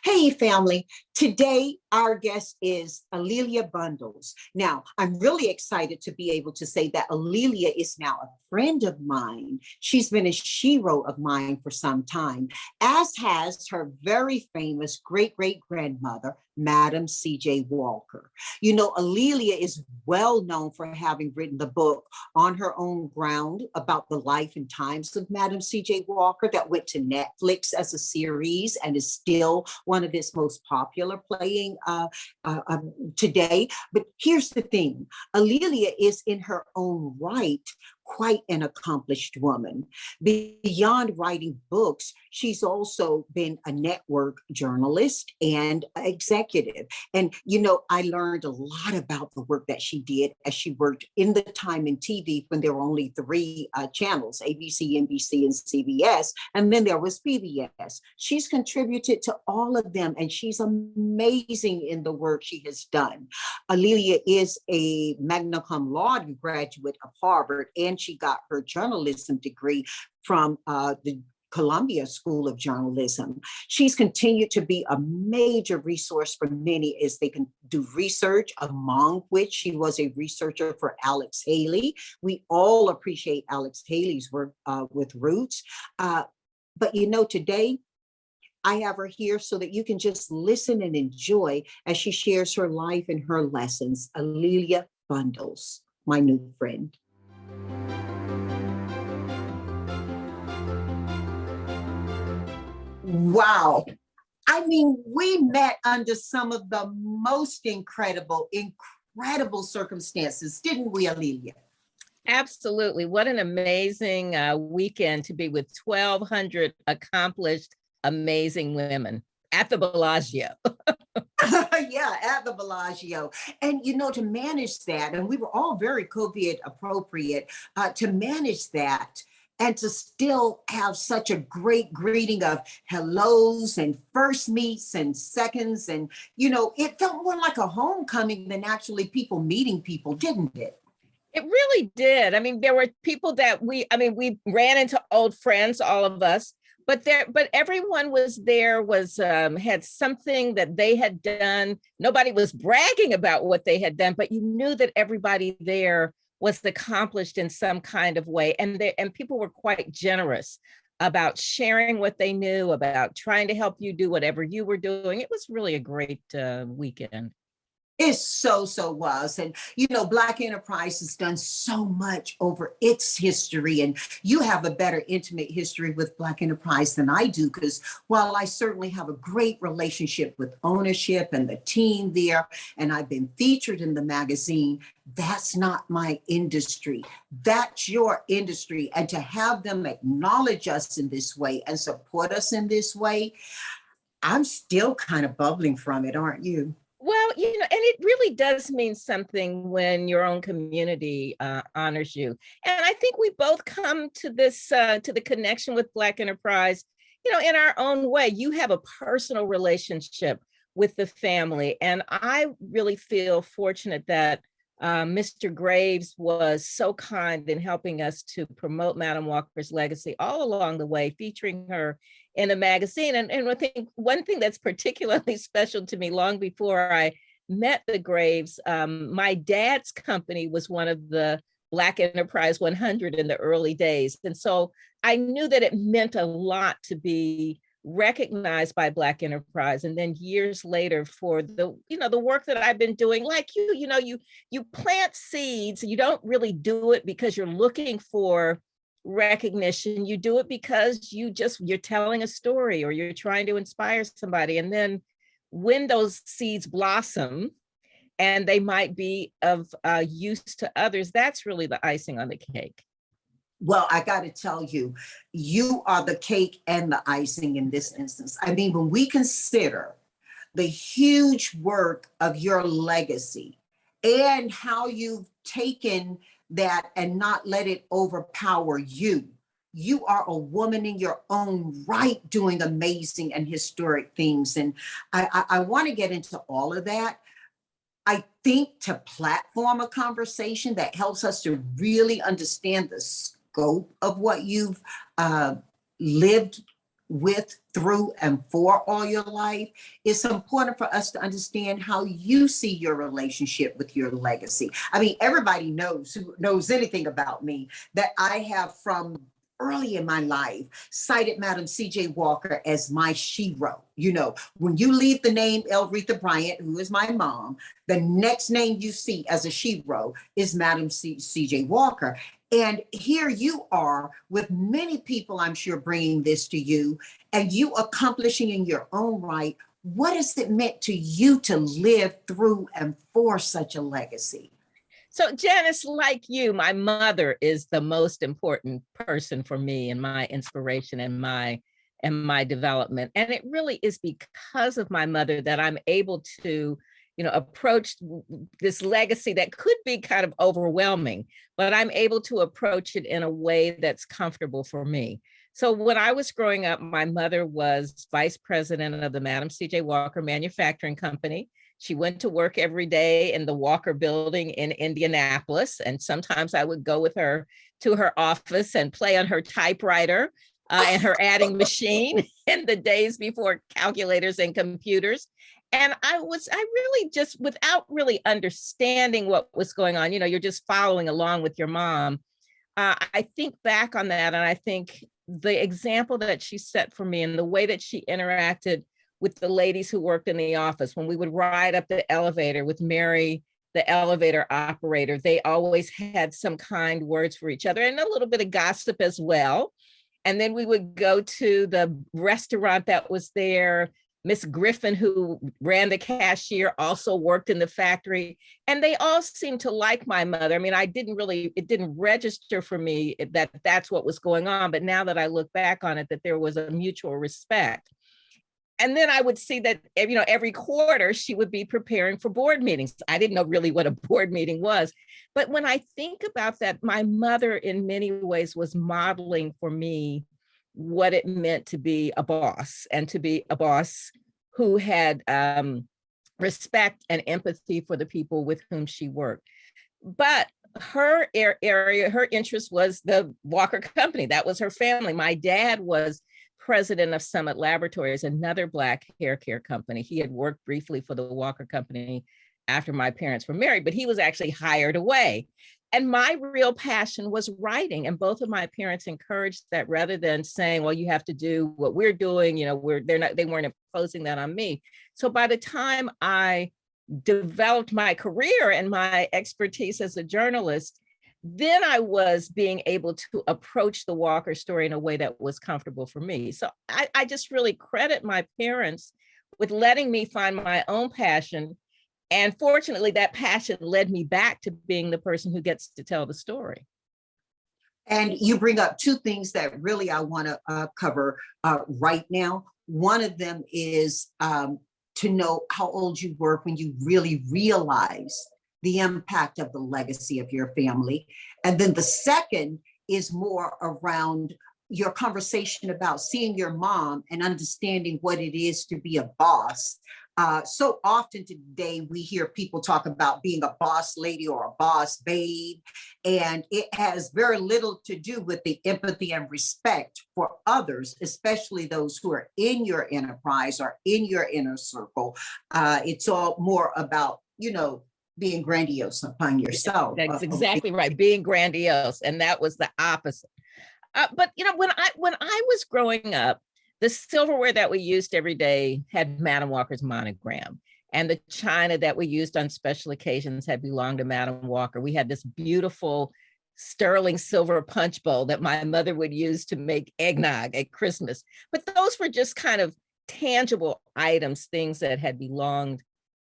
Hey, family. Today, our guest is A'Lelia Bundles. Now, I'm really excited to be able to say that A'Lelia is now a friend of mine. She's been a shero of mine for some time, as has her very famous great-great-grandmother, Madam C.J. Walker. You know, A'Lelia is well known for having written the book On Her Own Ground about the life and times of Madam C.J. Walker that went to Netflix as a series and is still one of its most popular playing today. But here's the thing, A'Lelia is in her own right quite an accomplished woman. Beyond writing books, she's also been a network journalist and executive. And, you know, I learned a lot about the work that she did as she worked in the time in TV when there were only three channels, ABC, NBC, and CBS. And then there was PBS. She's contributed to all of them, and she's amazing in the work she has done. A'Lelia is a magna cum laude graduate of Harvard, and she got her journalism degree from the Columbia School of Journalism. She's continued to be a major resource for many as they can do research, among which she was a researcher for Alex Haley. We all appreciate Alex Haley's work with Roots. But you know, today, I have her here so that you can just listen and enjoy as she shares her life and her lessons. A'Lelia Bundles, my new friend. Wow. I mean, we met under some of the most incredible circumstances, didn't we, A'Lelia? Absolutely. What an amazing weekend to be with 1,200 accomplished, amazing women at the Bellagio. Yeah, at the Bellagio. And, you know, to manage that, and we were all very COVID appropriate, to manage that and to still have such a great greeting of hellos and first meets and seconds. And, you know, it felt more like a homecoming than actually people meeting people, didn't it? It really did. I mean, there were people that we ran into old friends, all of us, but everyone was there, had something that they had done. Nobody was bragging about what they had done, but you knew that everybody there was accomplished in some kind of way. And people were quite generous about sharing what they knew, about trying to help you do whatever you were doing. It was really a great weekend. It so was. And, you know, Black Enterprise has done so much over its history. And you have a better intimate history with Black Enterprise than I do, because while I certainly have a great relationship with ownership and the team there, and I've been featured in the magazine, that's not my industry. That's your industry. And to have them acknowledge us in this way and support us in this way, I'm still kind of bubbling from it, aren't you? Well, you know, and it really does mean something when your own community honors you. And I think we both come to this, to the connection with Black Enterprise, you know, in our own way. You have a personal relationship with the family. And I really feel fortunate that Mr. Graves was so kind in helping us to promote Madam Walker's legacy all along the way, featuring her in a magazine. And I think one thing that's particularly special to me, long before I met the Graves, my dad's company was one of the Black Enterprise 100 in the early days. And so I knew that it meant a lot to be recognized by Black Enterprise. And then years later, for the, you know, the work that I've been doing, like you know, you plant seeds. You don't really do it because you're looking for recognition. You do it because you're telling a story, or you're trying to inspire somebody. And then when those seeds blossom and they might be of use to others, that's really the icing on the cake. Well, I got to tell you, you are the cake and the icing in this instance. I mean, when we consider the huge work of your legacy and how you've taken that and not let it overpower you, you are a woman in your own right doing amazing and historic things. And I want to get into all of that. I think to platform a conversation that helps us to really understand the scope of what you've lived with, through, and for all your life, it's important for us to understand how you see your relationship with your legacy. I mean, everybody knows, who knows anything about me, that I have from early in my life cited Madam C.J. Walker as my shero. You know, when you leave the name Elretha Bryant, who is my mom, the next name you see as a shero is Madam C.J. Walker. And here you are with many people, I'm sure, bringing this to you and you accomplishing in your own right. What has it meant to you to live through and for such a legacy? So Janice, like you, my mother is the most important person for me and my inspiration and my development. And it really is because of my mother that I'm able to, approach this legacy that could be kind of overwhelming, but I'm able to approach it in a way that's comfortable for me. So when I was growing up, my mother was vice president of the Madam C.J. Walker Manufacturing Company. She went to work every day in the Walker building in Indianapolis. And sometimes I would go with her to her office and play on her typewriter and her adding machine in the days before calculators and computers. And I really just, without really understanding what was going on, you're just following along with your mom. I think back on that, and I think the example that she set for me and the way that she interacted with the ladies who worked in the office, when we would ride up the elevator with Mary, the elevator operator, they always had some kind words for each other and a little bit of gossip as well. And then we would go to the restaurant that was there. Miss Griffin, who ran the cashier, also worked in the factory. And they all seemed to like my mother. I mean, it didn't register for me that that's what was going on. But now that I look back on it, that there was a mutual respect. And then I would see that, every quarter she would be preparing for board meetings. I didn't know really what a board meeting was. But when I think about that, my mother in many ways was modeling for me what it meant to be a boss, and to be a boss who had respect and empathy for the people with whom she worked. But her area, her interest was the Walker Company. That was her family. My dad was president of Summit Laboratories, another Black hair care company. He had worked briefly for the Walker Company after my parents were married, but he was actually hired away. And my real passion was writing. And both of my parents encouraged that, rather than saying, well, you have to do what we're doing, they weren't imposing that on me. So by the time I developed my career and my expertise as a journalist, then I was being able to approach the Walker story in a way that was comfortable for me. So I just really credit my parents with letting me find my own passion. And fortunately, that passion led me back to being the person who gets to tell the story. And you bring up two things that really I want to cover right now. One of them is to know how old you were when you really realized the impact of the legacy of your family. And then the second is more around your conversation about seeing your mom and understanding what it is to be a boss. So often today we hear people talk about being a boss lady or a boss babe, and it has very little to do with the empathy and respect for others, especially those who are in your enterprise or in your inner circle. It's all more about, being grandiose upon yourself. That's exactly right, being grandiose, and that was the opposite. But when I was growing up, the silverware that we used every day had Madam Walker's monogram, and the china that we used on special occasions had belonged to Madam Walker. We had this beautiful sterling silver punch bowl that my mother would use to make eggnog at Christmas. But those were just kind of tangible items, things that had belonged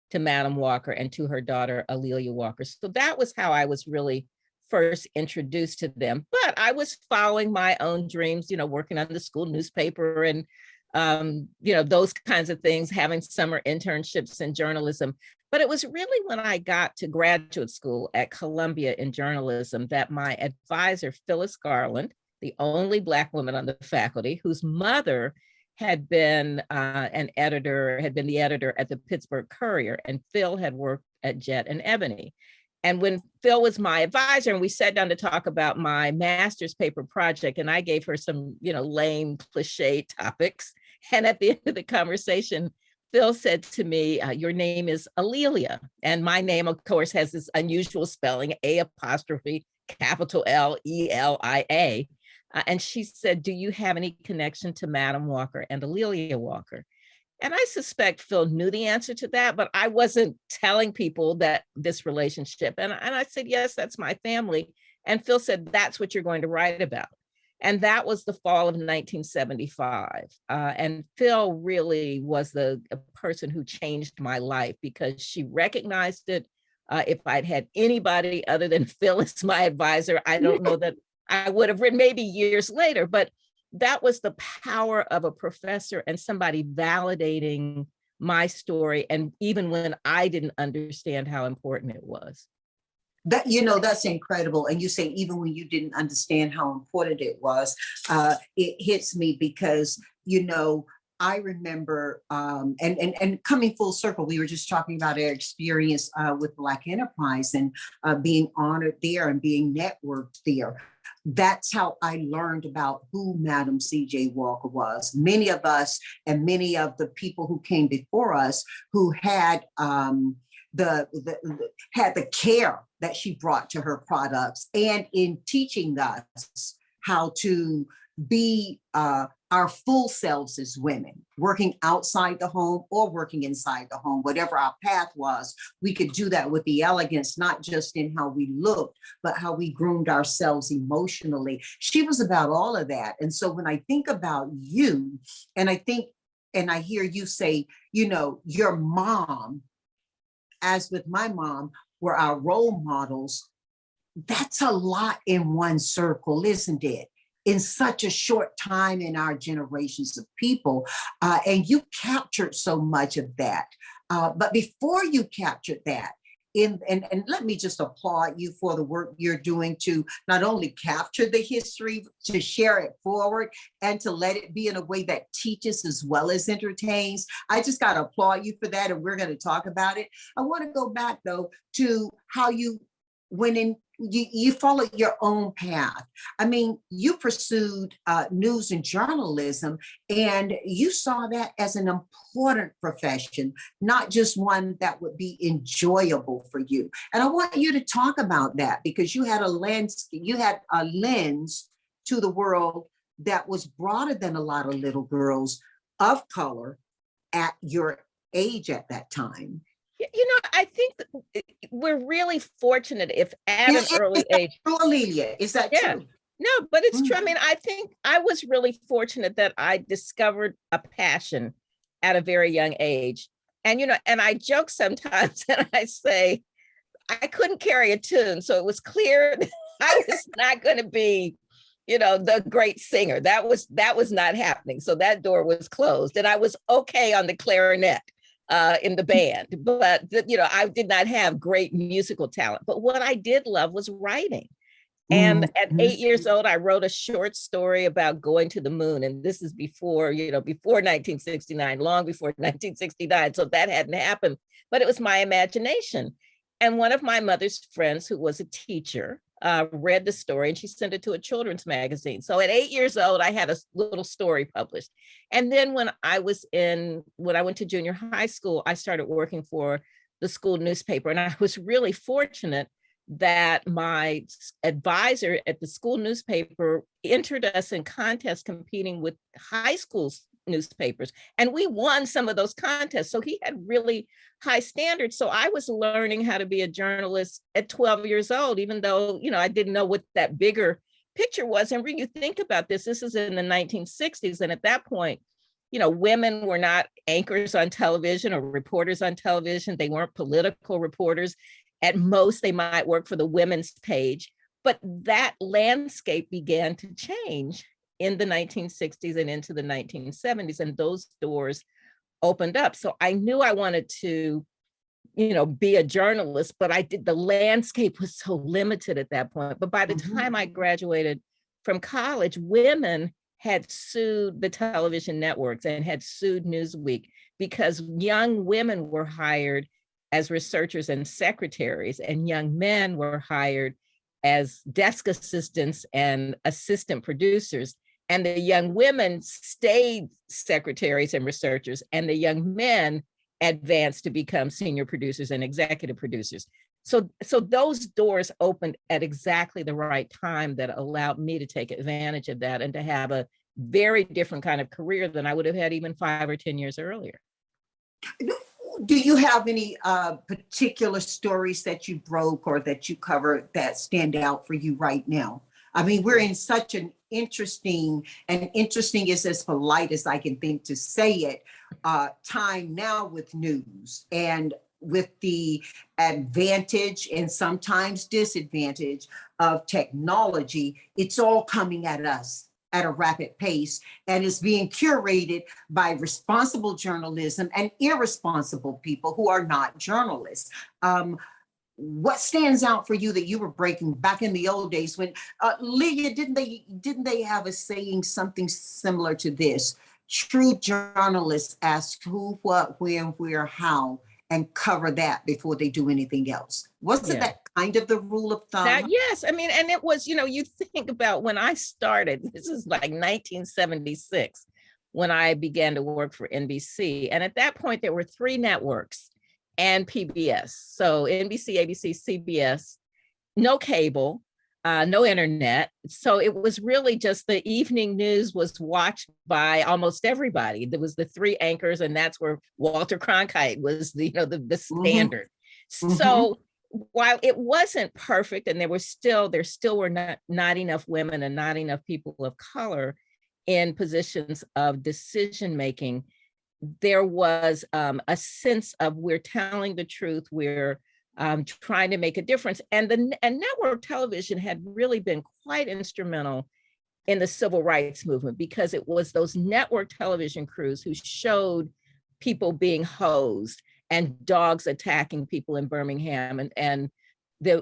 to Madam Walker and to her daughter, Alelia Walker. So that was how I was really first introduced to them. But I was following my own dreams, working on the school newspaper and, those kinds of things, having summer internships in journalism. But it was really when I got to graduate school at Columbia in journalism that my advisor, Phyllis Garland, the only Black woman on the faculty, whose mother had been the editor at the Pittsburgh Courier, and Phil had worked at Jet and Ebony. And when Phil was my advisor and we sat down to talk about my master's paper project, and I gave her some, lame cliche topics. And at the end of the conversation, Phil said to me, your name is Alelia. And my name, of course, has this unusual spelling, A'', capital Lelia. And she said, do you have any connection to Madam Walker and Alelia Walker? And I suspect Phil knew the answer to that, but I wasn't telling people that this relationship. And I said, yes, that's my family. And Phil said, that's what you're going to write about. And that was the fall of 1975. And Phil really was the person who changed my life because she recognized it. If I'd had anybody other than Phil as my advisor, I don't know that I would have written maybe years later, but that was the power of a professor and somebody validating my story. And even when I didn't understand how important it was. That's incredible. And you say, even when you didn't understand how important it was, it hits me because, I remember, and coming full circle, we were just talking about our experience with Black Enterprise and being honored there and being networked there. That's how I learned about who Madam C.J. Walker was. Many of us and many of the people who came before us who had the care that she brought to her products, and in teaching us how to be our full selves as women, working outside the home or working inside the home, whatever our path was, we could do that with the elegance, not just in how we looked, but how we groomed ourselves emotionally. She was about all of that. And so when I think about you, and I hear you say, your mom, as with my mom, were our role models. That's a lot in one circle, isn't it? In such a short time in our generations of people. And you captured so much of that. But before you captured that, and let me just applaud you for the work you're doing to not only capture the history, to share it forward, and to let it be in a way that teaches as well as entertains. I just got to applaud you for that, and we're going to talk about it. I want to go back, though, to how you went in. You followed your own path. I mean, you pursued news and journalism, and you saw that as an important profession, not just one that would be enjoyable for you. And I want you to talk about that because you had a lens to the world that was broader than a lot of little girls of color at your age at that time. I think we're really fortunate if at an early age. Alelia, is that true? No, but it's true. I mean, I think I was really fortunate that I discovered a passion at a very young age. And, and I joke sometimes and I say, I couldn't carry a tune. So it was clear that I was not going to be, the great singer. That was not happening. So that door was closed and I was okay on the clarinet. In the band, but I did not have great musical talent. But what I did love was writing. And at 8 years old, I wrote a short story about going to the moon. And this is before 1969, long before 1969. So that hadn't happened, but it was my imagination. And one of my mother's friends, who was a teacher, read the story and she sent it to a children's magazine. So at 8 years old, I had a little story published. And then when I went to junior high school, I started working for the school newspaper. And I was really fortunate that my advisor at the school newspaper entered us in contests competing with high school newspapers. And we won some of those contests. So he had really high standards. So I was learning how to be a journalist at 12 years old, even though, I didn't know what that bigger picture was. And when you think about this is in the 1960s. And at that point, women were not anchors on television or reporters on television. They weren't political reporters. At most, they might work for the women's page. But that landscape began to change in the 1960s and into the 1970s. And those doors opened up. So I knew I wanted to, be a journalist, but the landscape was so limited at that point. But by the time I graduated from college, women had sued the television networks and had sued Newsweek because young women were hired as researchers and secretaries, and young men were hired as desk assistants and assistant producers. And the young women stayed secretaries and researchers, and the young men advanced to become senior producers and executive producers. So those doors opened at exactly the right time that allowed me to take advantage of that and to have a very different kind of career than I would have had even 5 or 10 years earlier. Do you have any particular stories that you broke or that you cover that stand out for you right now? I mean, we're in such an interesting, and interesting is as polite as I can think to say it, time now with news, and with the advantage and sometimes disadvantage of technology, it's all coming at us at a rapid pace, and is being curated by responsible journalism and irresponsible people who are not journalists. What stands out for you that you were breaking back in the old days when, Leah, didn't they have a saying something similar to this? True journalists ask who, what, when, where, how, and cover that before they do anything else. Wasn't that kind of the rule of thumb? Yes, I mean, and it was, you think about when I started, this is like 1976, when I began to work for NBC. And at that point, there were 3 networks and PBS. So NBC, ABC, CBS, no cable, no internet. So it was really just the evening news was watched by almost everybody. There was the 3 anchors, and that's where Walter Cronkite was the standard. Mm-hmm. So while it wasn't perfect, and there still were not enough women and not enough people of color in positions of decision making, there was a sense of we're telling the truth, we're trying to make a difference. And network television had really been quite instrumental in the civil rights movement, because it was those network television crews who showed people being hosed and dogs attacking people in Birmingham, and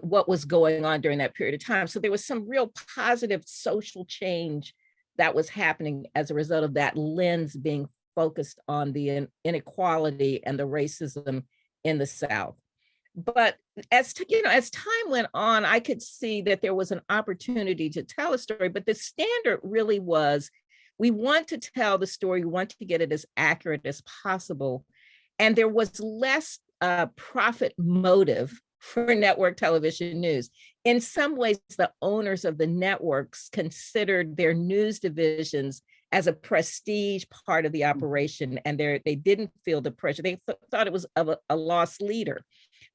what was going on during that period of time. So there was some real positive social change that was happening as a result of that lens being focused on the inequality and the racism in the South. But as time went on, I could see that there was an opportunity to tell a story, but the standard really was, we want to tell the story, we want to get it as accurate as possible. And there was less profit motive for network television news. In some ways, the owners of the networks considered their news divisions as a prestige part of the operation, and they didn't feel the pressure. They thought it was of a lost leader.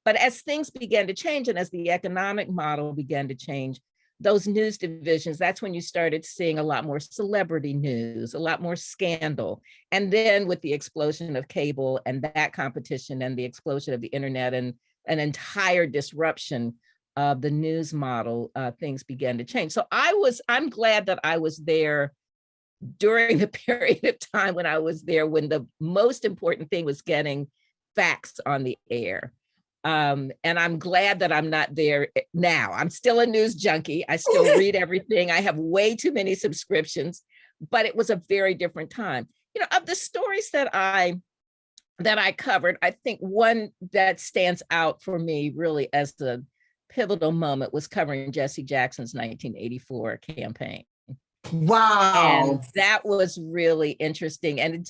But as things began to change, and as the economic model began to change, those news divisions, that's when you started seeing a lot more celebrity news, a lot more scandal. And then with the explosion of cable and that competition and the explosion of the internet and an entire disruption of the news model, things began to change. So I'm glad that I was there during the period of time when I was there, when the most important thing was getting facts on the air. And I'm glad that I'm not there now. I'm still a news junkie. I still read everything. I have way too many subscriptions, but it was a very different time. Of the stories that I covered, I think one that stands out for me really as the pivotal moment was covering Jesse Jackson's 1984 campaign. Wow. And that was really interesting. And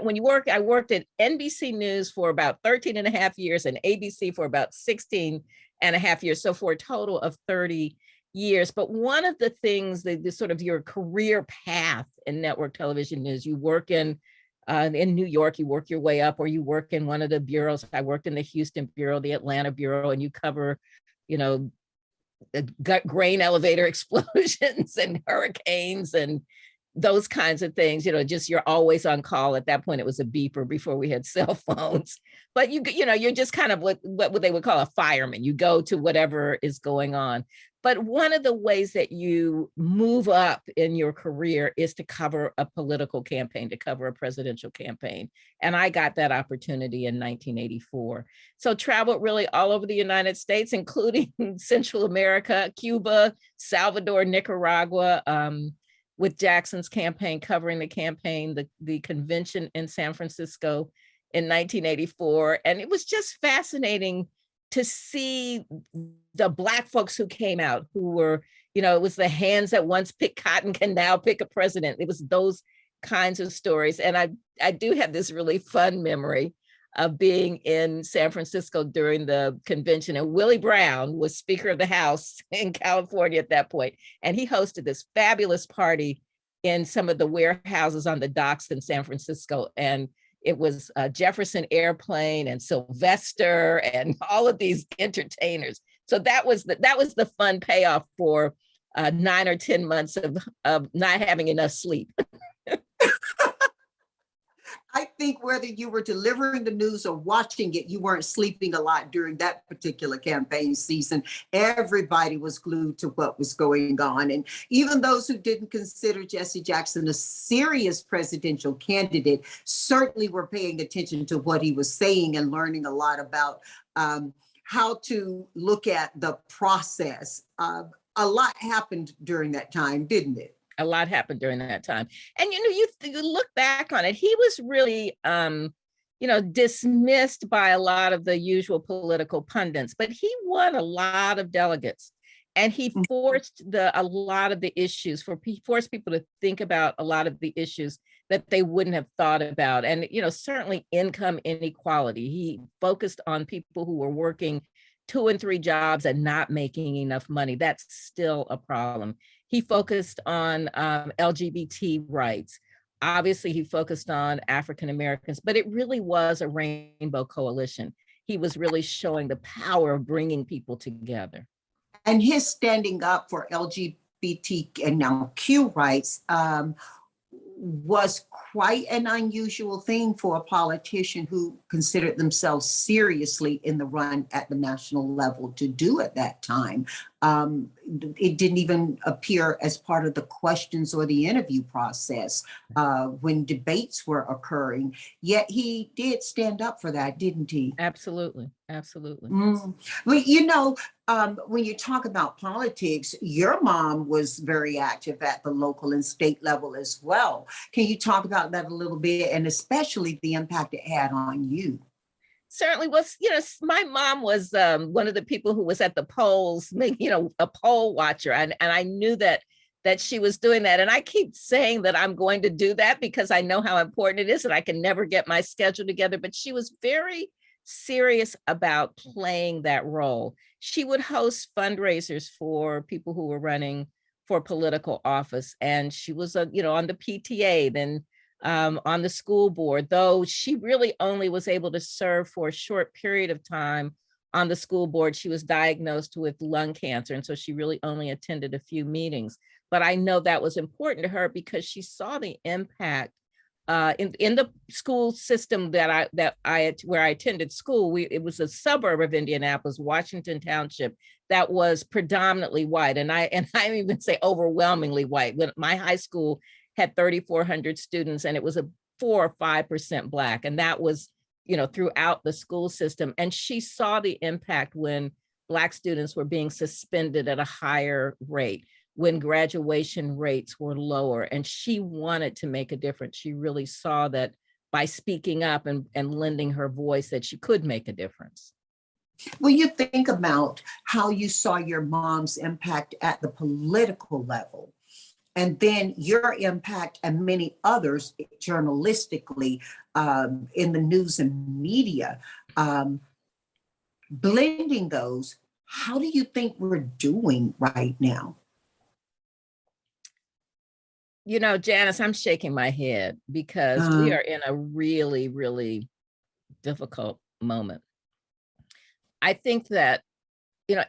when I worked at NBC News for about 13 and a half years and ABC for about 16 and a half years. So for a total of 30 years. But one of the things that sort of your career path in network television news, you work in New York, you work your way up, or you work in one of the bureaus. I worked in the Houston bureau, the Atlanta bureau, and you cover, grain elevator explosions and hurricanes and those kinds of things. Just you're always on call. At that point, it was a beeper before we had cell phones. But you're just kind of what they would call a fireman. You go to whatever is going on. But one of the ways that you move up in your career is to cover a political campaign, to cover a presidential campaign. And I got that opportunity in 1984. So traveled really all over the United States, including Central America, Cuba, Salvador, Nicaragua, with Jackson's campaign, covering the campaign, the convention in San Francisco in 1984. And it was just fascinating to see the Black folks who came out, who were, it was the hands that once picked cotton can now pick a president. It was those kinds of stories. And I do have this really fun memory of being in San Francisco during the convention, and Willie Brown was Speaker of the House in California at that point. And he hosted this fabulous party in some of the warehouses on the docks in San Francisco. And it was Jefferson Airplane and Sylvester and all of these entertainers. So that was the fun payoff for 9 or 10 months of not having enough sleep. I think whether you were delivering the news or watching it, you weren't sleeping a lot during that particular campaign season. Everybody was glued to what was going on. And even those who didn't consider Jesse Jackson a serious presidential candidate certainly were paying attention to what he was saying and learning a lot about how to look at the process. A lot happened during that time, didn't it? A lot happened during that time. And, you look back on it, he was really, dismissed by a lot of the usual political pundits, but he won a lot of delegates, and he forced a lot of the issues, forced people to think about a lot of the issues that they wouldn't have thought about. And, certainly income inequality. He focused on people who were working 2 and 3 jobs and not making enough money. That's still a problem. He focused on LGBT rights. Obviously, he focused on African Americans, but it really was a rainbow coalition. He was really showing the power of bringing people together. And his standing up for LGBT and now Q rights was quite an unusual thing for a politician who considered themselves seriously in the run at the national level to do at that time. It didn't even appear as part of the questions or the interview process when debates were occurring. Yet he did stand up for that, didn't he? Absolutely, absolutely. Well, when you talk about politics, your mom was very active at the local and state level as well. Can you talk about that a little bit, and especially the impact it had on you? Certainly was, my mom was one of the people who was at the polls, a poll watcher. And I knew that she was doing that. And I keep saying that I'm going to do that because I know how important it is, and I can never get my schedule together. But she was very serious about playing that role. She would host fundraisers for people who were running for political office. And she was, on the PTA, then on the school board, though she really only was able to serve for a short period of time on the school board. She was diagnosed with lung cancer, and so she really only attended a few meetings. But I know that was important to her because she saw the impact in the school system where I attended school. It was a suburb of Indianapolis, Washington Township, that was predominantly white, and I even say overwhelmingly white. When my high school had 3,400 students, and it was a 4 or 5% Black. And that was, throughout the school system. And she saw the impact when Black students were being suspended at a higher rate, when graduation rates were lower, and she wanted to make a difference. She really saw that by speaking up and lending her voice, that she could make a difference. Well, you think about how you saw your mom's impact at the political level, and then your impact and many others journalistically in the news and media, blending those, how do you think we're doing right now? Janice, I'm shaking my head because we are in a really, really difficult moment. I think that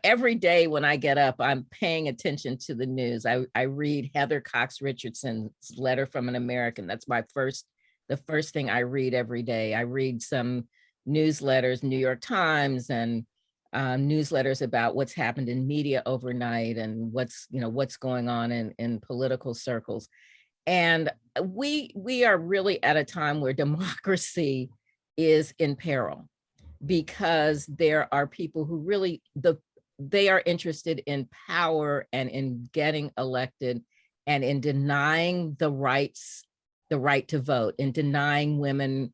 every day when I get up, I'm paying attention to the news. I read Heather Cox Richardson's Letter from an American. That's the first thing I read every day. I read some newsletters, New York Times, and newsletters about what's happened in media overnight and what's going on in political circles. And we are really at a time where democracy is in peril, because there are people who really, they are interested in power and in getting elected and in denying the right to vote, in denying women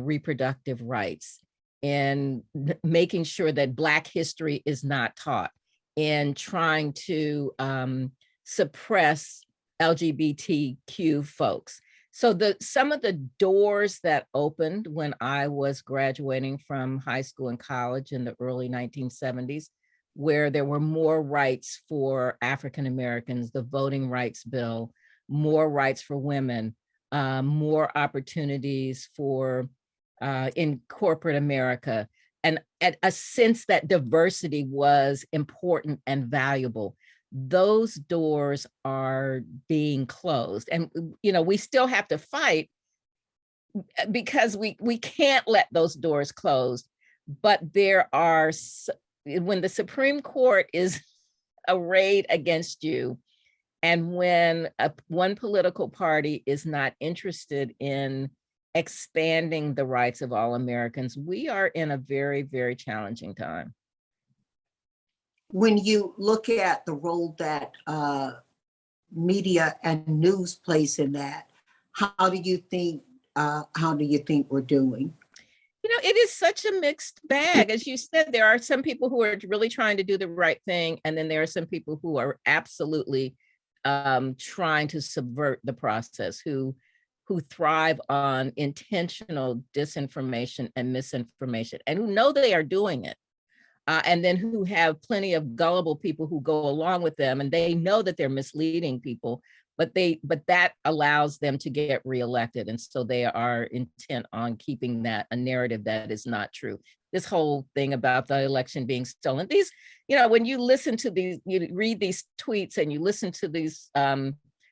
reproductive rights, in making sure that Black history is not taught, in trying to suppress LGBTQ folks. So some of the doors that opened when I was graduating from high school and college in the early 1970s, where there were more rights for African Americans, the Voting Rights Bill, more rights for women, more opportunities for in corporate America, and a sense that diversity was important and valuable. Those doors are being closed, and we still have to fight, because we can't let those doors close. But there are, when the Supreme Court is arrayed against you, and when one political party is not interested in expanding the rights of all Americans, we are in a very, very challenging time. When you look at the role that media and news plays in that, how do you think we're doing? It is such a mixed bag. As you said, there are some people who are really trying to do the right thing, and then there are some people who are absolutely trying to subvert the process, who thrive on intentional disinformation and misinformation, and who know they are doing it. And then who have plenty of gullible people who go along with them, and they know that they're misleading people, but that allows them to get reelected. And so they are intent on keeping that a narrative that is not true. This whole thing about the election being stolen, when you listen to these, you read these tweets and you listen to these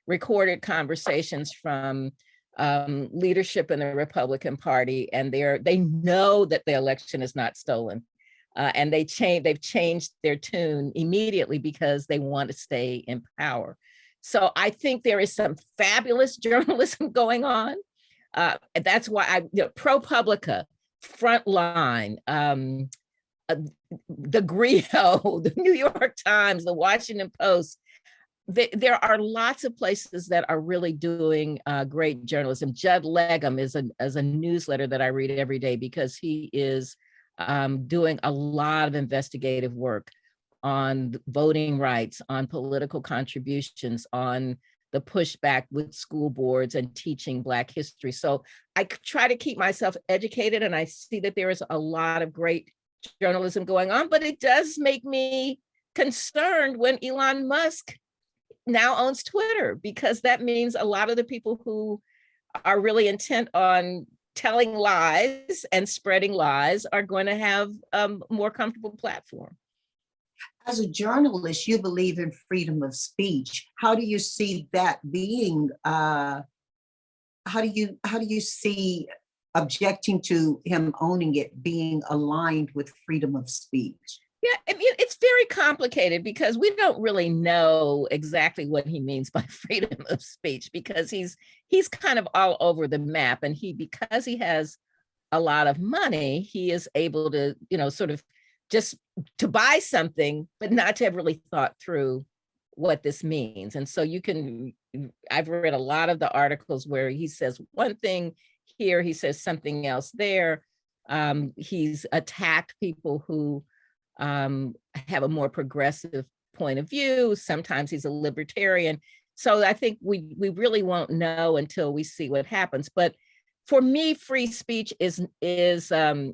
recorded conversations from leadership in the Republican Party, and they know that the election is not stolen. And they've changed their tune immediately because they want to stay in power. So I think there is some fabulous journalism going on. That's why ProPublica, Frontline, the Griot, the New York Times, the Washington Post. There are lots of places that are really doing great journalism. Judd Legum is a newsletter that I read every day, because he is doing a lot of investigative work on voting rights, on political contributions, on the pushback with school boards and teaching Black history. So I try to keep myself educated, and I see that there is a lot of great journalism going on, but it does make me concerned when Elon Musk now owns Twitter, because that means a lot of the people who are really intent on telling lies and spreading lies are going to have a more comfortable platform. As a journalist, you believe in freedom of speech. How do you see that being? How do you see objecting to him owning it being aligned with freedom of speech? Yeah, I mean, it's very complicated, because we don't really know exactly what he means by freedom of speech, because he's kind of all over the map, and because he has a lot of money, he is able to, sort of just to buy something, but not to have really thought through what this means. And so I've read a lot of the articles where he says one thing here, he says something else there. He's attacked people who have a more progressive point of view. Sometimes he's a libertarian. So I think we really won't know until we see what happens. But for me, free speech is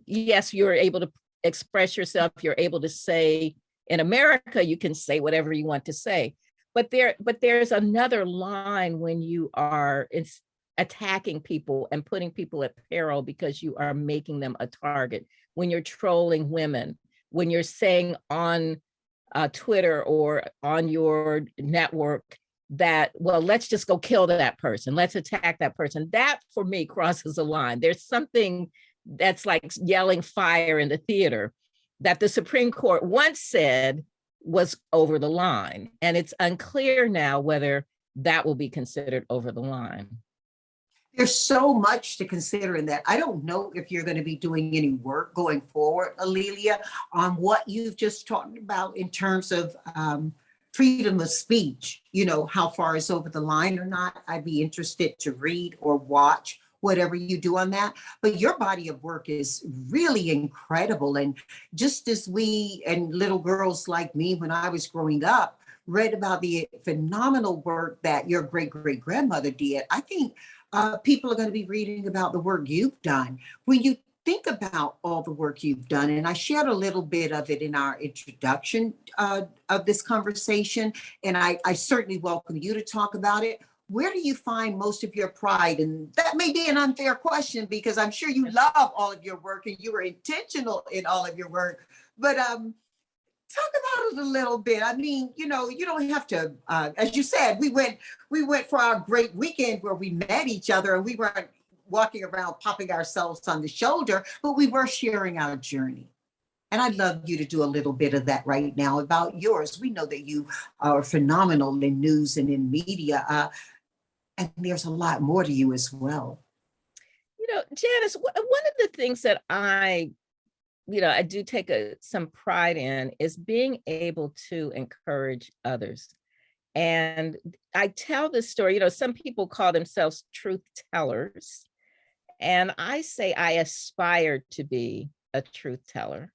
yes, you're able to express yourself. You're able to say, in America, you can say whatever you want to say. But there's another line when you are attacking people and putting people at peril because you are making them a target. When you're trolling women, when you're saying on Twitter or on your network that, well, let's just go kill that person, let's attack that person. That, for me, crosses a line. There's something that's like yelling fire in the theater that the Supreme Court once said was over the line. And it's unclear now whether that will be considered over the line. There's so much to consider in that. I don't know if you're going to be doing any work going forward, A'Lelia, on what you've just talked about in terms of freedom of speech, how far is over the line or not. I'd be interested to read or watch whatever you do on that. But your body of work is really incredible. And just as we and little girls like me, when I was growing up, read about the phenomenal work that your great great grandmother did, I think people are going to be reading about the work you've done. When you think about all the work you've done, and I shared a little bit of it in our introduction of this conversation, and I certainly welcome you to talk about it. Where do you find most of your pride? And that may be an unfair question because I'm sure you love all of your work and you were intentional in all of your work. But talk about it a little bit. I mean, you know, you don't have to, as you said, we went for our great weekend where we met each other and we weren't walking around popping ourselves on the shoulder, but we were sharing our journey. And I'd love you to do a little bit of that right now about yours. We know that you are phenomenal in news and in media, and there's a lot more to you as well. You know, Janice, one of the things that I do take some pride in is being able to encourage others. And I tell this story, you know, some people call themselves truth tellers. And I say I aspire to be a truth teller,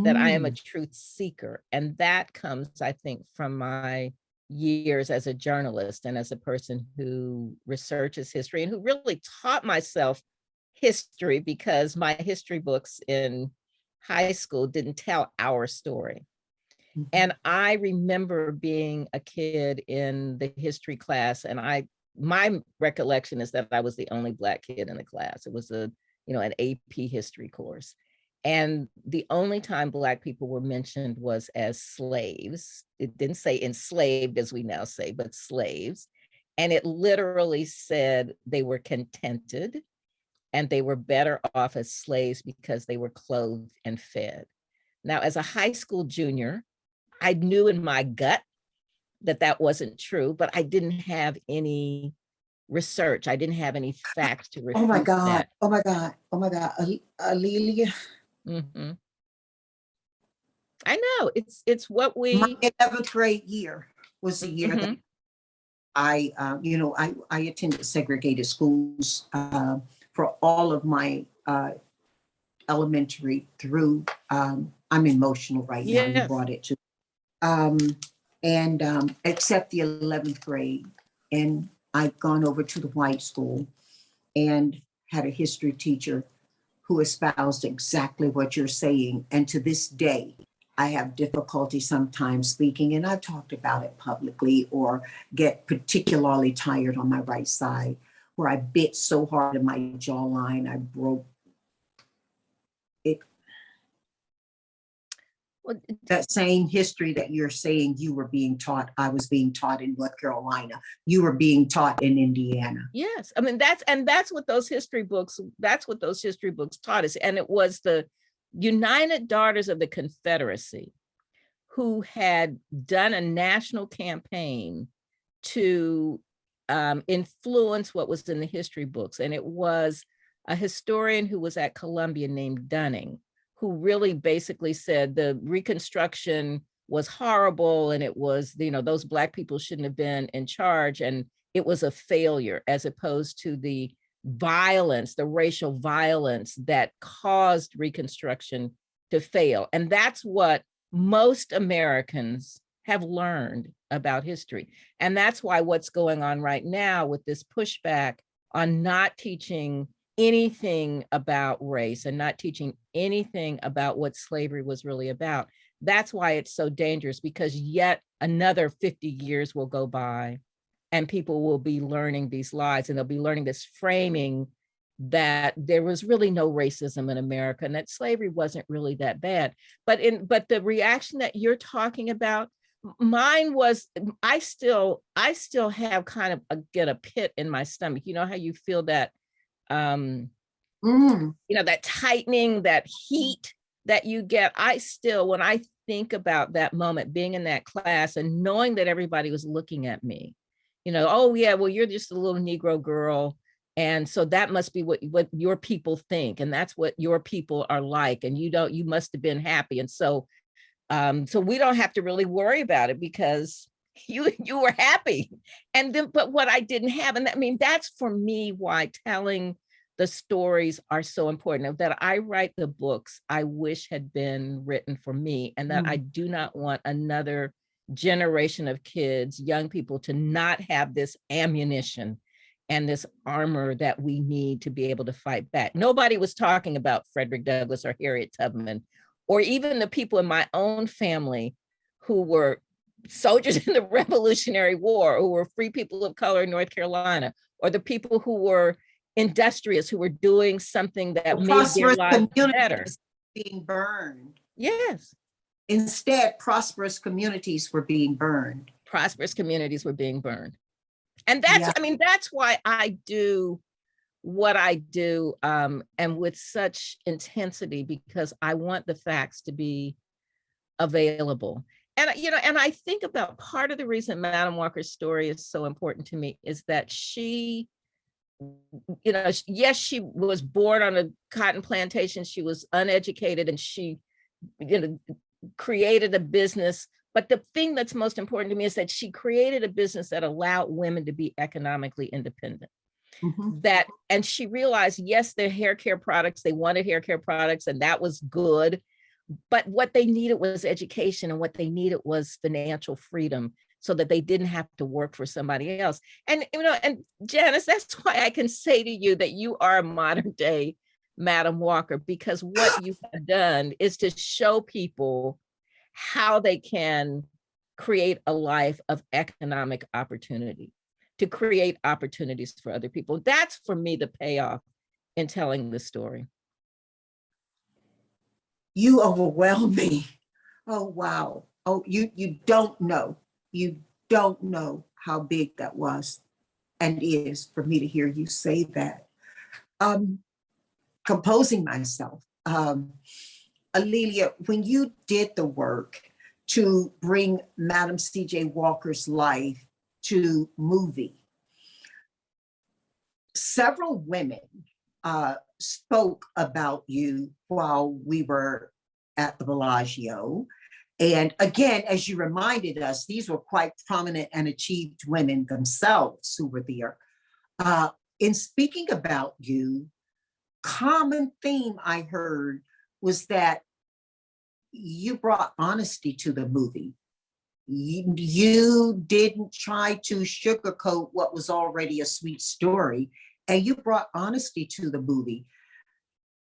that I am a truth seeker. And that comes, I think, from my years as a journalist and as a person who researches history and who really taught myself history, because my history books in high school didn't tell our story. And I remember being a kid in the history class, and my recollection is that I was the only Black kid in the class. It was an AP history course. And the only time Black people were mentioned was as slaves. It didn't say enslaved as we now say, but slaves. And it literally said they were contented and they were better off as slaves because they were clothed and fed. Now, as a high school junior, I knew in my gut that that wasn't true, but I didn't have any research. I didn't have any facts to refute Oh my God. that. Oh my God. Oh my God. Alelia. Mm-hmm. I know it's what we. My 11th grade year was the year that I attended segregated schools for all of my elementary through. I'm emotional right now. You brought it to. Except the 11th grade, and I'd gone over to the white school and had a history teacher who espoused exactly what you're saying. And to this day, I have difficulty sometimes speaking, and I've talked about it publicly, or get particularly tired on my right side, where I bit so hard in my jawline, I broke it. Well, that same history that you're saying you were being taught, I was being taught in North Carolina, you were being taught in Indiana. Yes, I mean that's what those history books taught us. And it was the United Daughters of the Confederacy who had done a national campaign to influence what was in the history books. And it was a historian who was at Columbia named Dunning, who really basically said the Reconstruction was horrible, and it was, those Black people shouldn't have been in charge, and it was a failure, as opposed to the violence, the racial violence that caused Reconstruction to fail. And that's what most Americans have learned about history. And that's why what's going on right now with this pushback on not teaching anything about race and not teaching anything about what slavery was really about, that's why it's so dangerous, because yet another 50 years will go by and people will be learning these lies, and they'll be learning this framing that there was really no racism in America and that slavery wasn't really that bad. But the reaction that you're talking about, mine was, I still have kind of get a pit in my stomach. You know how you feel that that tightening, that heat that you get. I still, when I think about that moment, being in that class and knowing that everybody was looking at me, oh yeah, well, you're just a little Negro girl, and so that must be what your people think, and that's what your people are like, and you must have been happy, and so we don't have to really worry about it because you were happy. And then, but what I didn't have, and I mean, that's for me why telling the stories are so important, that I write the books I wish had been written for me, and that I do not want another generation of kids, young people, to not have this ammunition and this armor that we need to be able to fight back. Nobody was talking about Frederick Douglass or Harriet Tubman, or even the people in my own family who were soldiers in the Revolutionary War, who were free people of color in North Carolina, or the people who were industrious, who were doing something that made their lives better. Being burned. Yes. Instead, prosperous communities were being burned. Prosperous communities were being burned. And that's, I mean, that's why I do what I do, and with such intensity, because I want the facts to be available. And, you know, and I think about part of the reason Madam Walker's story is so important to me is that she, you know, yes, she was born on a cotton plantation. She was uneducated, and she, you know, created a business. But the thing that's most important to me is that she created a business that allowed women to be economically independent. That, and she realized, yes, their hair care products, they wanted hair care products, and that was good. But what they needed was education, and what they needed was financial freedom, so that they didn't have to work for somebody else. And, you know, and Janice, that's why I can say to you that you are a modern day Madam Walker, because what you have done is to show people how they can create a life of economic opportunity, to create opportunities for other people. That's, for me, the payoff in telling the story. You overwhelm me. Oh, wow. Oh, you don't know. You don't know how big that was and is for me to hear you say that. Composing myself. Alelia, when you did the work to bring Madam C.J. Walker's life to movie, several women spoke about you while we were at the Bellagio. And again, as you reminded us, these were quite prominent and achieved women themselves who were there. In speaking about you, common theme I heard was that you brought honesty to the movie. You didn't try to sugarcoat what was already a sweet story, and you brought honesty to the movie.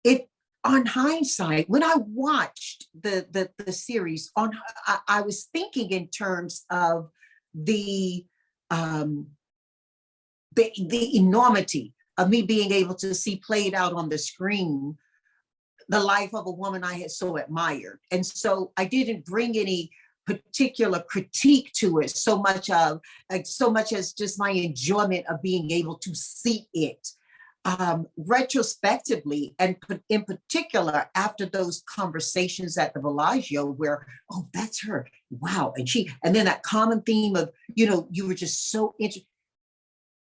It, on hindsight, when I watched the series, I was thinking in terms of the enormity of me being able to see played out on the screen the life of a woman I had so admired. And so I didn't bring any particular critique to it, so much as just my enjoyment of being able to see it. Retrospectively, and in particular after those conversations at the Bellagio where, oh, that's her, wow, and then that common theme of, you know, you were just so interested.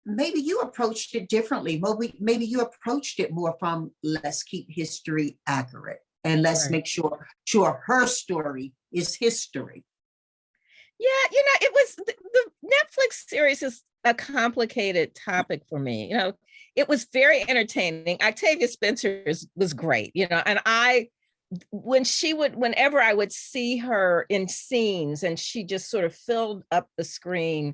Maybe you approached it differently. Maybe you approached it more from, let's keep history accurate, and let's make sure her story is history. Yeah, you know, it was the Netflix series is a complicated topic for me. You know, it was very entertaining. Octavia Spencer was great, you know, and whenever I would see her in scenes and she just sort of filled up the screen,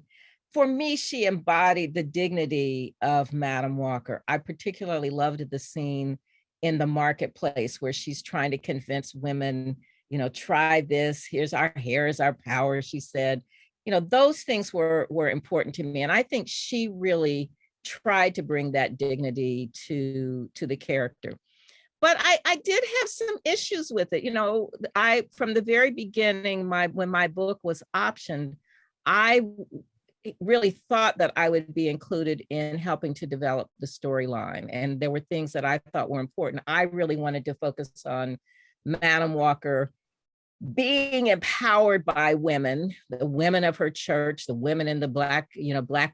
for me, she embodied the dignity of Madam Walker. I particularly loved the scene in the marketplace where she's trying to convince women, you know, try this, here's our hair is our power, she said. You know, those things were important to me. And I think she really tried to bring that dignity to the character. But I did have some issues with it. You know, from the very beginning, when my book was optioned, I really thought that I would be included in helping to develop the storyline. And there were things that I thought were important. I really wanted to focus on Madam Walker being empowered by women, the women of her church, the women in the Black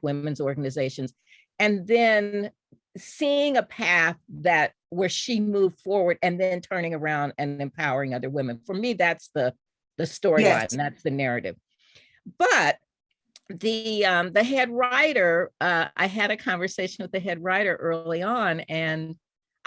women's organizations, and then seeing a path where she moved forward and then turning around and empowering other women. For me, that's the storyline, yes. That's the narrative. But the head writer, I had a conversation with the head writer early on, and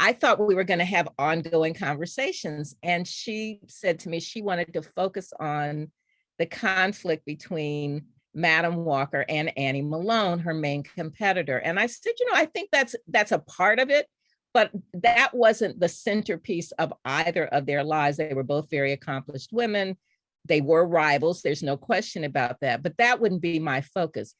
I thought we were going to have ongoing conversations. And she said to me she wanted to focus on the conflict between Madam Walker and Annie Malone, her main competitor. And I said, I think that's a part of it, but that wasn't the centerpiece of either of their lives. They were both very accomplished women. They were rivals. There's no question about that, but that wouldn't be my focus.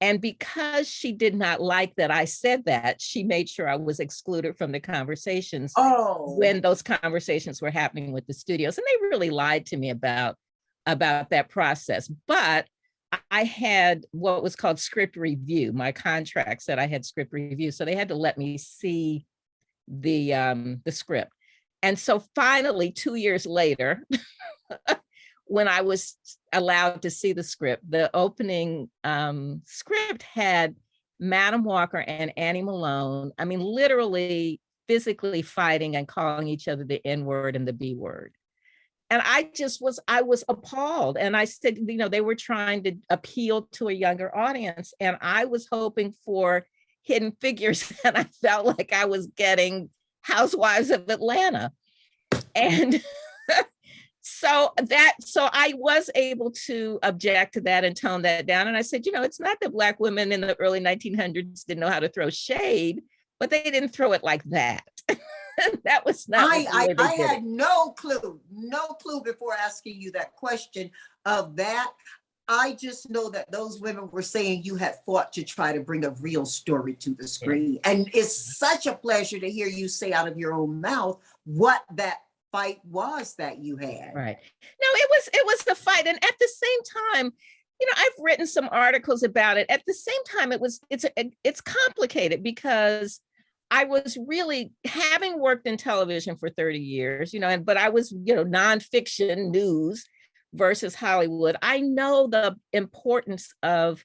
And because she did not like that I said that, she made sure I was excluded from the conversations when those conversations were happening with the studios. And they really lied to me about that process. But I had what was called script review. My contract said I had script review. So they had to let me see the script. And so finally, 2 years later, when I was allowed to see the script, the opening script had Madam Walker and Annie Malone, I mean, literally physically fighting and calling each other the N word and the B word. And I was appalled. And I said, they were trying to appeal to a younger audience. And I was hoping for Hidden Figures. And I felt like I was getting Housewives of Atlanta. And so I was able to object to that and tone that down. And I said, it's not that Black women in the early 1900s didn't know how to throw shade, but they didn't throw it like that. That was not. I had no clue before asking you that question of that. I just know that those women were saying you had fought to try to bring a real story to the screen. Yeah. And it's such a pleasure to hear you say out of your own mouth what that fight was that you had. Right. No, it was the fight. And at the same time, I've written some articles about it. At the same time, it's complicated because I was really, having worked in television for 30 years, but I was, nonfiction news versus Hollywood. I know the importance of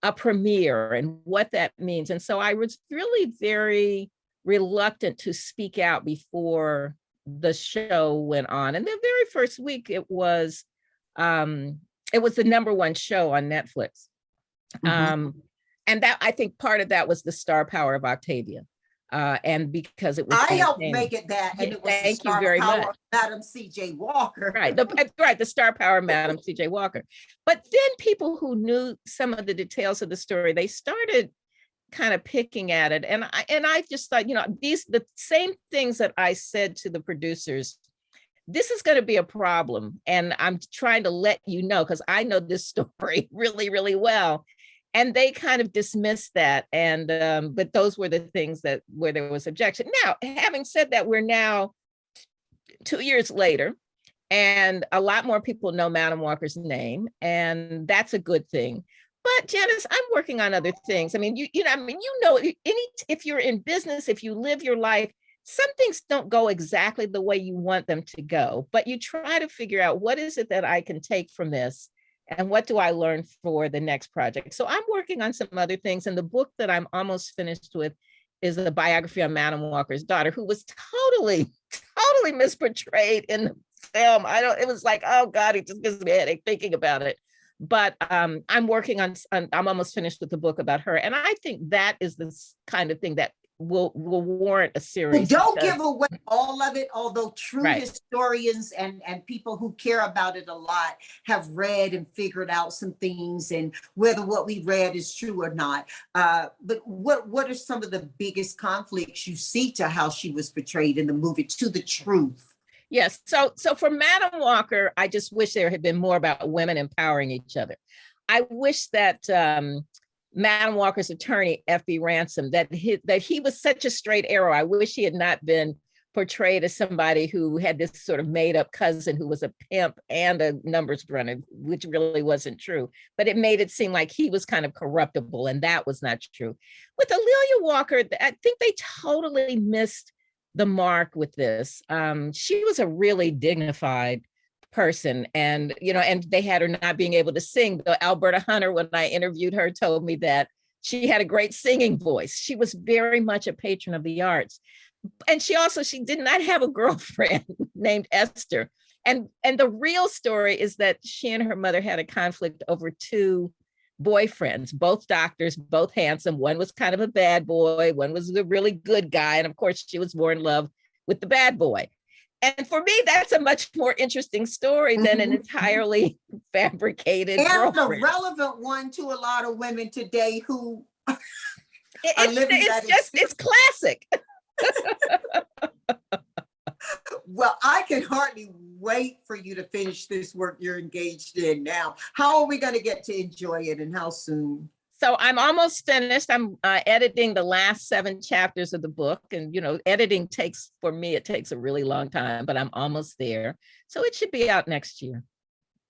a premiere and what that means. And so I was really very reluctant to speak out before the show went on. And the very first week it was the number one show on Netflix. Mm-hmm. And that, I think part of that was the star power of Octavia. And because it was, I helped make it that, and it was thank you very much, Madam C.J. Walker. Right, the star power, Madam C.J. Walker. But then people who knew some of the details of the story, they started kind of picking at it, and I just thought, the same things that I said to the producers. This is going to be a problem, and I'm trying to let you know because I know this story really, really well. And they kind of dismissed that. And, but those were the things where there was objection. Now, having said that, we're now 2 years later, and a lot more people know Madam Walker's name, and that's a good thing. But Janice, I'm working on other things. I mean, if you're in business, if you live your life, some things don't go exactly the way you want them to go, but you try to figure out what is it that I can take from this and what do I learn for the next project? So I'm working on some other things. And the book that I'm almost finished with is the biography on Madam Walker's daughter, who was totally misportrayed in the film. It was like, oh God, it just gives me a headache thinking about it. But I'm working on, I'm almost finished with the book about her. And I think that is this kind of thing that will warrant a series. But don't give away all of it, although true historians and people who care about it a lot have read and figured out some things, and whether what we read is true or not. But what are some of the biggest conflicts you see to how she was portrayed in the movie, to the truth? Yes. So for Madam Walker, I just wish there had been more about women empowering each other. I wish that Madam Walker's attorney, F.B. Ransom, that he was such a straight arrow. I wish he had not been portrayed as somebody who had this sort of made up cousin who was a pimp and a numbers runner, which really wasn't true. But it made it seem like he was kind of corruptible, and that was not true. With A'Lelia Walker, I think they totally missed the mark with this. She was a really dignified person, and they had her not being able to sing. Though Alberta Hunter, when I interviewed her, told me that she had a great singing voice. She was very much a patron of the arts, and she did not have a girlfriend named Esther. And the real story is that she and her mother had a conflict over two boyfriends, both doctors, both handsome. One was kind of a bad boy, one was a really good guy. And of course, she was more in love with the bad boy. And for me, that's a much more interesting story than an entirely fabricated and girlfriend. a relevant one to a lot of women today who are living that it's classic. Well, I can hardly wait for you to finish this work you're engaged in now. How are we going to get to enjoy it, and how soon? So I'm almost finished. I'm editing the last 7 chapters of the book. And, editing takes, for me, it takes a really long time, but I'm almost there. So it should be out next year.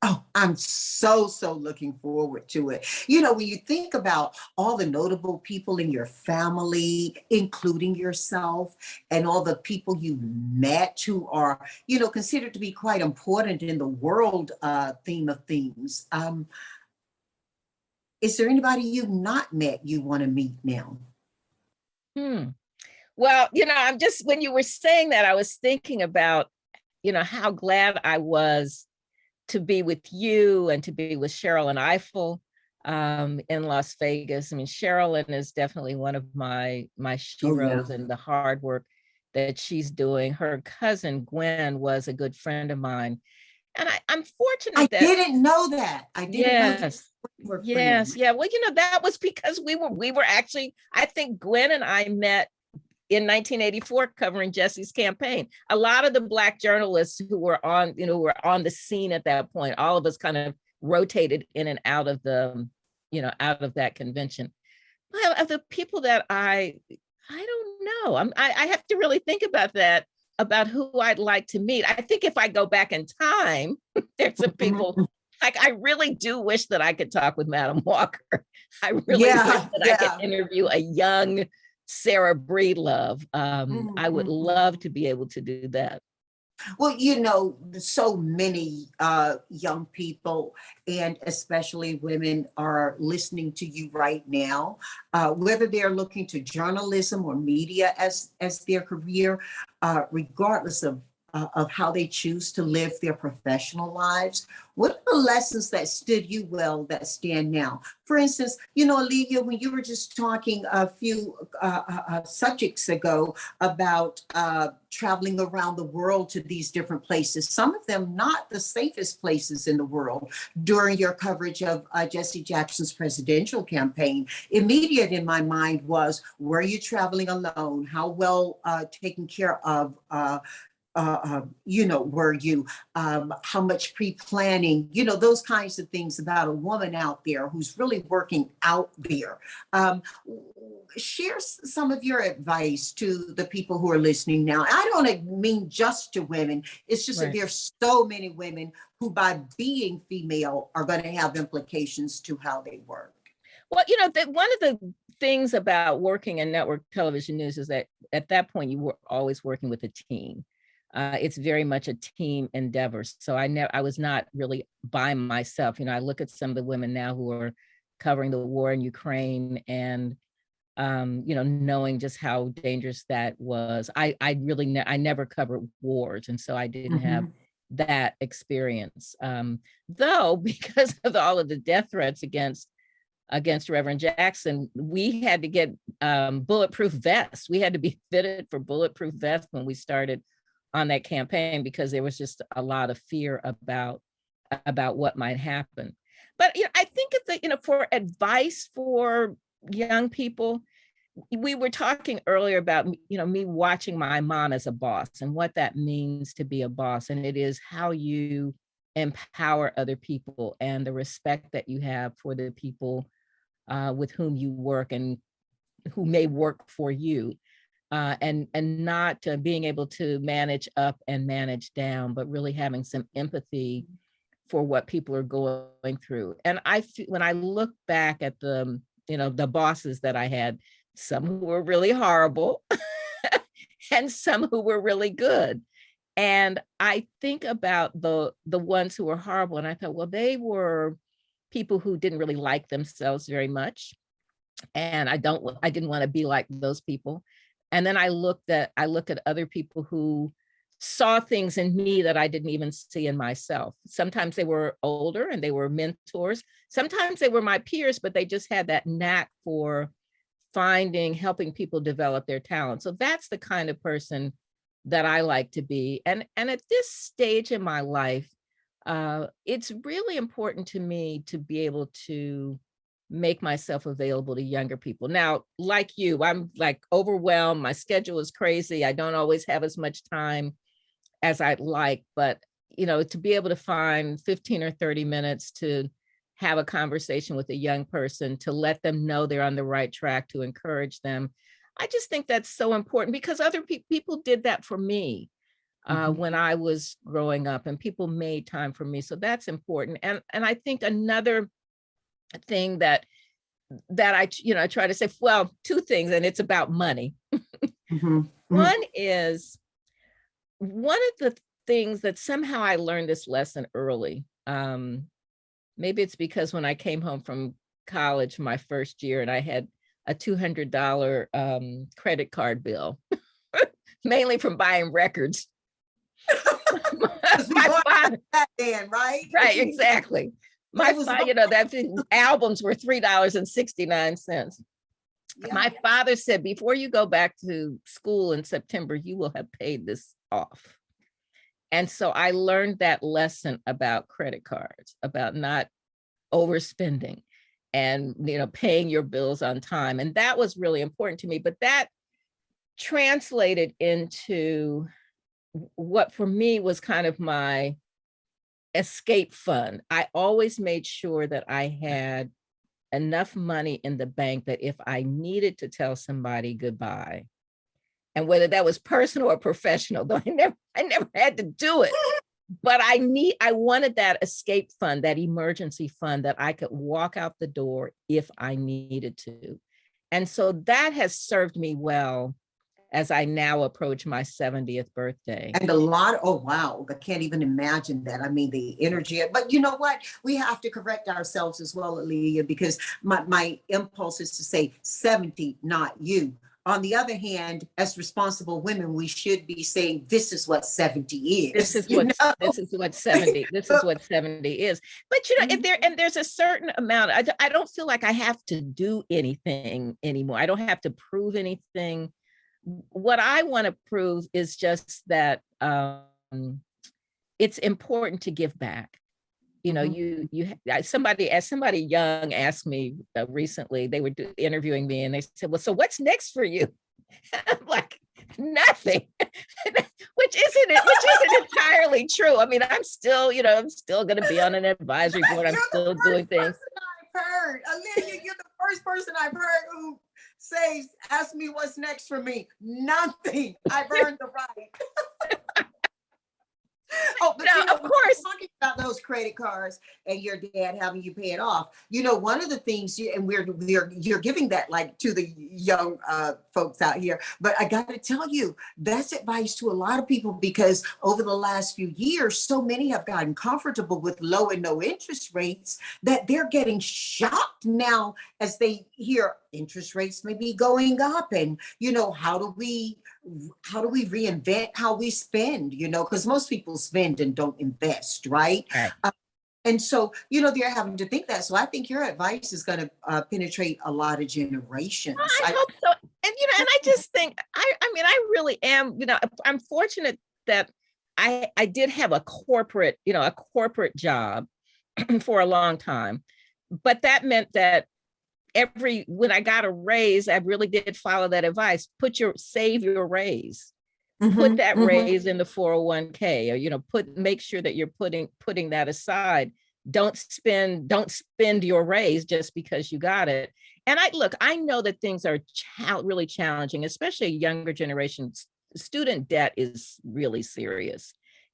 Oh, I'm so looking forward to it. When you think about all the notable people in your family, including yourself, and all the people you met who are, considered to be quite important in the world theme of things. Is there anybody you've not met you want to meet now? Well, I'm just, when you were saying that, I was thinking about, how glad I was to be with you and to be with Sherilyn Eiffel in Las Vegas. I mean, Sherilyn is definitely one of my sheroes, and the hard work that she's doing. Her cousin Gwen was a good friend of mine. And I'm fortunate I didn't know that. I didn't know that. Yes. Yeah. Well, that was because we were actually, I think Gwen and I met in 1984 covering Jesse's campaign. A lot of the Black journalists who were on the scene at that point, all of us kind of rotated in and out of out of that convention. Well, of the people that I don't know. I have to really think about that, about who I'd like to meet. I think if I go back in time, there's some people, like, I really do wish that I could talk with Madam Walker. I really wish that I could interview a young Sarah Breedlove. I would love to be able to do that. Well, so many young people, and especially women, are listening to you right now, whether they're looking to journalism or media as their career, regardless of how they choose to live their professional lives. What are the lessons that stood you well that stand now? For instance, Olivia, when you were just talking a few subjects ago about traveling around the world to these different places, some of them not the safest places in the world, during your coverage of Jesse Jackson's presidential campaign, immediate in my mind was, were you traveling alone? How well taken care of were you, how much pre-planning, those kinds of things about a woman out there who's really working out there. Share some of your advice to the people who are listening now. I don't mean just to women. It's just that there's so many women who, by being female, are going to have implications to how they work. Well, one of the things about working in network television news is that at that point, you were always working with a team. It's very much a team endeavor. So I was not really by myself. I look at some of the women now who are covering the war in Ukraine, and knowing just how dangerous that was. I never covered wars, and so I didn't have that experience. Though, because of all of the death threats against Reverend Jackson, we had to get bulletproof vests. We had to be fitted for bulletproof vests when we started on that campaign, because there was just a lot of fear about what might happen. But I think for advice for young people, we were talking earlier about me watching my mom as a boss and what that means to be a boss, and it is how you empower other people and the respect that you have for the people with whom you work and who may work for you. And not being able to manage up and manage down, but really having some empathy for what people are going through. And when I look back at the bosses that I had, some who were really horrible and some who were really good. And I think about the ones who were horrible, and I thought, well, they were people who didn't really like themselves very much. And I didn't want to be like those people. And then I look at other people who saw things in me that I didn't even see in myself. Sometimes they were older and they were mentors. Sometimes they were my peers, but they just had that knack for helping people develop their talent. So that's the kind of person that I like to be. And at this stage in my life, it's really important to me to be able to make myself available to younger people. Now, like you, I'm like overwhelmed. My schedule is crazy. I don't always have as much time as I'd like, but to be able to find 15 or 30 minutes to have a conversation with a young person, to let them know they're on the right track, to encourage them. I just think that's so important, because other people did that for me when I was growing up, and people made time for me. So that's important. And I think another thing that I try to say, well, two things, and it's about money. One is, one of the things that somehow I learned this lesson early. Maybe it's because when I came home from college my first year and I had a $200 credit card bill, mainly from buying records. My father, then, right? Right, exactly. My father, that albums were $3.69. Yeah. My father said, before you go back to school in September, you will have paid this off. And so I learned that lesson about credit cards, about not overspending and, paying your bills on time. And that was really important to me. But that translated into what for me was kind of my escape fund. I always made sure that I had enough money in the bank that if I needed to tell somebody goodbye, and whether that was personal or professional, though I never had to do it, but I wanted that escape fund, that emergency fund that I could walk out the door if I needed to. And so that has served me well as I now approach my 70th birthday. And oh, wow, I can't even imagine that. I mean, the energy, but you know what? We have to correct ourselves as well, Aaliyah, because my impulse is to say 70, not you. On the other hand, as responsible women, we should be saying, this is what 70 is. This is what 70 is. But there's a certain amount. I don't feel like I have to do anything anymore. I don't have to prove anything. What I want to prove is just that it's important to give back. Somebody young asked me recently, they were interviewing me and they said, well, so what's next for you? I'm like, nothing, which isn't entirely true. I mean, I'm still going to be on an advisory board. I'm still doing things. I've heard, Aaliyah, you're the first person I've heard who says, ask me what's next for me. Nothing. I've earned the right. Oh, but no, of course. Talking about those credit cards and your dad having you pay it off. One of the things, you're giving that like to the young folks out here. But I got to tell you, that's advice to a lot of people, because over the last few years, so many have gotten comfortable with low and no interest rates that they're getting shocked now as they hear interest rates may be going up, and how do we reinvent how we spend, because most people spend and don't invest, right? And so, they're having to think that. So I think your advice is going to penetrate a lot of generations. I hope so. And, and I just think, I really am, I'm fortunate that I did have a corporate job for a long time, but that meant that when I got a raise, I really did follow that advice. Save your raise, put that raise in the 401k, or, make sure that you're putting that aside. Don't spend your raise just because you got it. And I know that things are really challenging, especially younger generations. Student debt is really serious.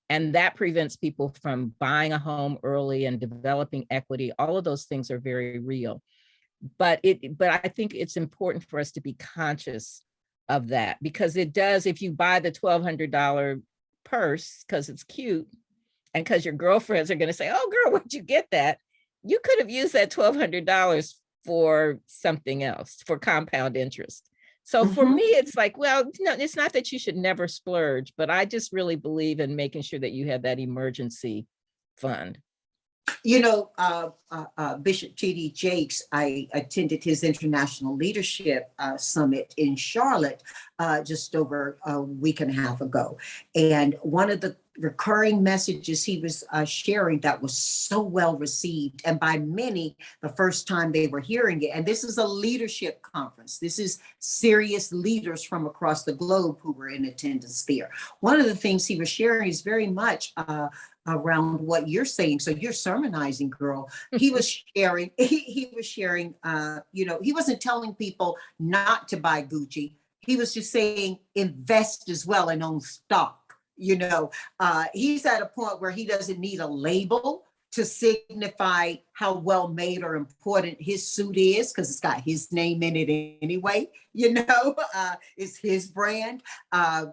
And that prevents people from buying a home early and developing equity. All of those things are very real. But I think it's important for us to be conscious of that, because it does, if you buy the $1,200 purse because it's cute and because your girlfriends are going to say, oh girl, where'd you get that? You could have used that $1,200 for something else, for compound interest. So for me, it's like, well, no, it's not that you should never splurge, but I just really believe in making sure that you have that emergency fund. You know, Bishop T.D. Jakes, I attended his International Leadership Summit in Charlotte just over a week and a half ago. And one of the recurring messages he was sharing that was so well received, and by many, the first time they were hearing it. And this is a leadership conference. This is serious leaders from across the globe who were in attendance there. One of the things he was sharing is very much around what you're saying. So you're sermonizing, girl. He was sharing, he was sharing, you know, he wasn't telling people not to buy Gucci. He was just saying, invest as well and own stock. You know, he's at a point where he doesn't need a label to signify how well made or important his suit is, because it's got his name in it anyway, you know, it's his brand. And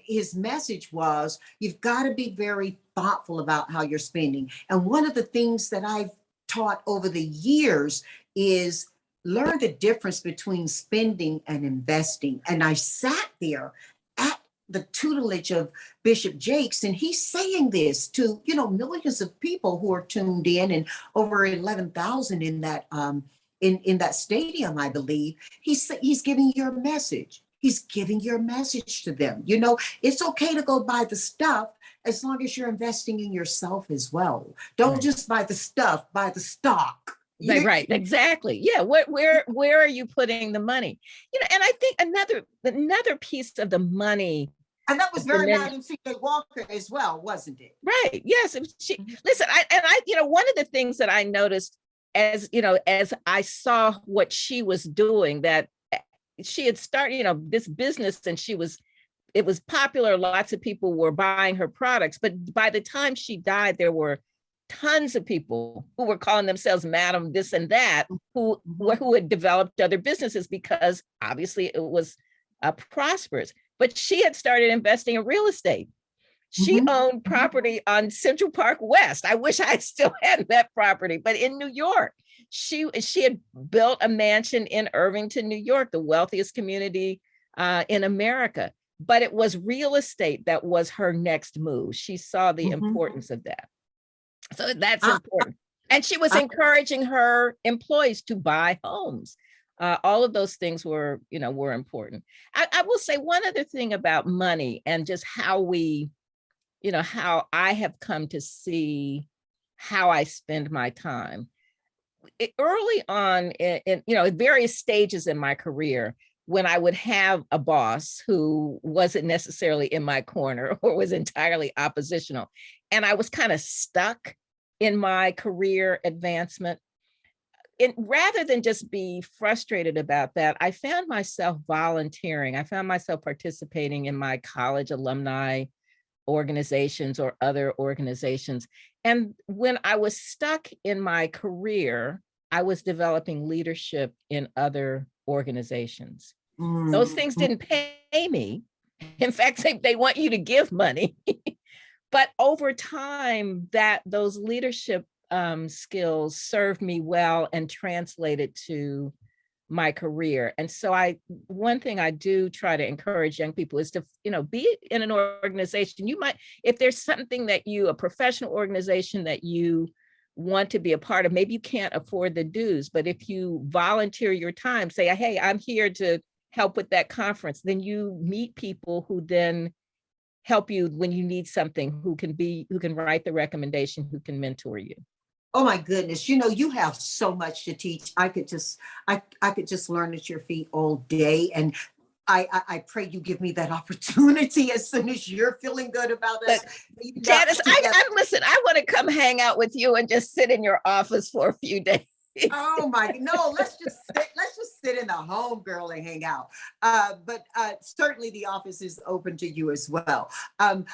his message was, you've got to be very thoughtful about how you're spending. And one of the things that I've taught over the years is learn the difference between spending and investing. And I sat there at the tutelage of Bishop Jakes, and he's saying this to, you know, millions of people who are tuned in, and over 11,000 in that in that stadium, I believe. He's giving your message. He's giving your message to them. You know, it's okay to go buy the stuff as long as you're investing in yourself as well. Don't just buy the stuff, buy the stock. Right, exactly. Yeah, where are you putting the money? You know, and I think another piece of the money, and that was very Madam C.J. Walker as well, wasn't it? Right. Yes. Listen, I, you know, one of the things that I noticed as, you know, as I saw what she was doing, that she had started, you know, this business, and it was popular. Lots of people were buying her products, but by the time she died, there were tons of people who were calling themselves Madam this and that, who had developed other businesses because obviously it was prosperous. But she had started investing in real estate. She owned property on Central Park West. I wish I still had that property, but in New York. She had built a mansion in Irvington, New York, the wealthiest community in America. But it was real estate that was her next move. She saw the importance of that. So that's important. And she was encouraging her employees to buy homes. All of those things were important. I will say one other thing about money and just how we, you know, how I have come to see how I spend my time. Early on in you know, at various stages in my career, when I would have a boss who wasn't necessarily in my corner or was entirely oppositional, and I was kind of stuck in my career advancement, rather than just be frustrated about that, I found myself volunteering. I found myself participating in my college alumni organizations or other organizations. And when I was stuck in my career, I was developing leadership in other organizations. Those things didn't pay me. In fact, they want you to give money. But over time, those leadership skills served me well and translated to my career. And so one thing I do try to encourage young people is to, you know, be in an organization. You might, if there's something that a professional organization that you want to be a part of, maybe you can't afford the dues, but if you volunteer your time, say, hey, I'm here to help with that conference, then you meet people who then help you when you need something, who can write the recommendation, who can mentor you. Oh my goodness. You know, you have so much to teach. I could just learn at your feet all day. And I pray you give me that opportunity as soon as you're feeling good about us. Janice, listen, I want to come hang out with you and just sit in your office for a few days. Oh my, no, let's just sit in the home, girl, and hang out. But certainly the office is open to you as well. I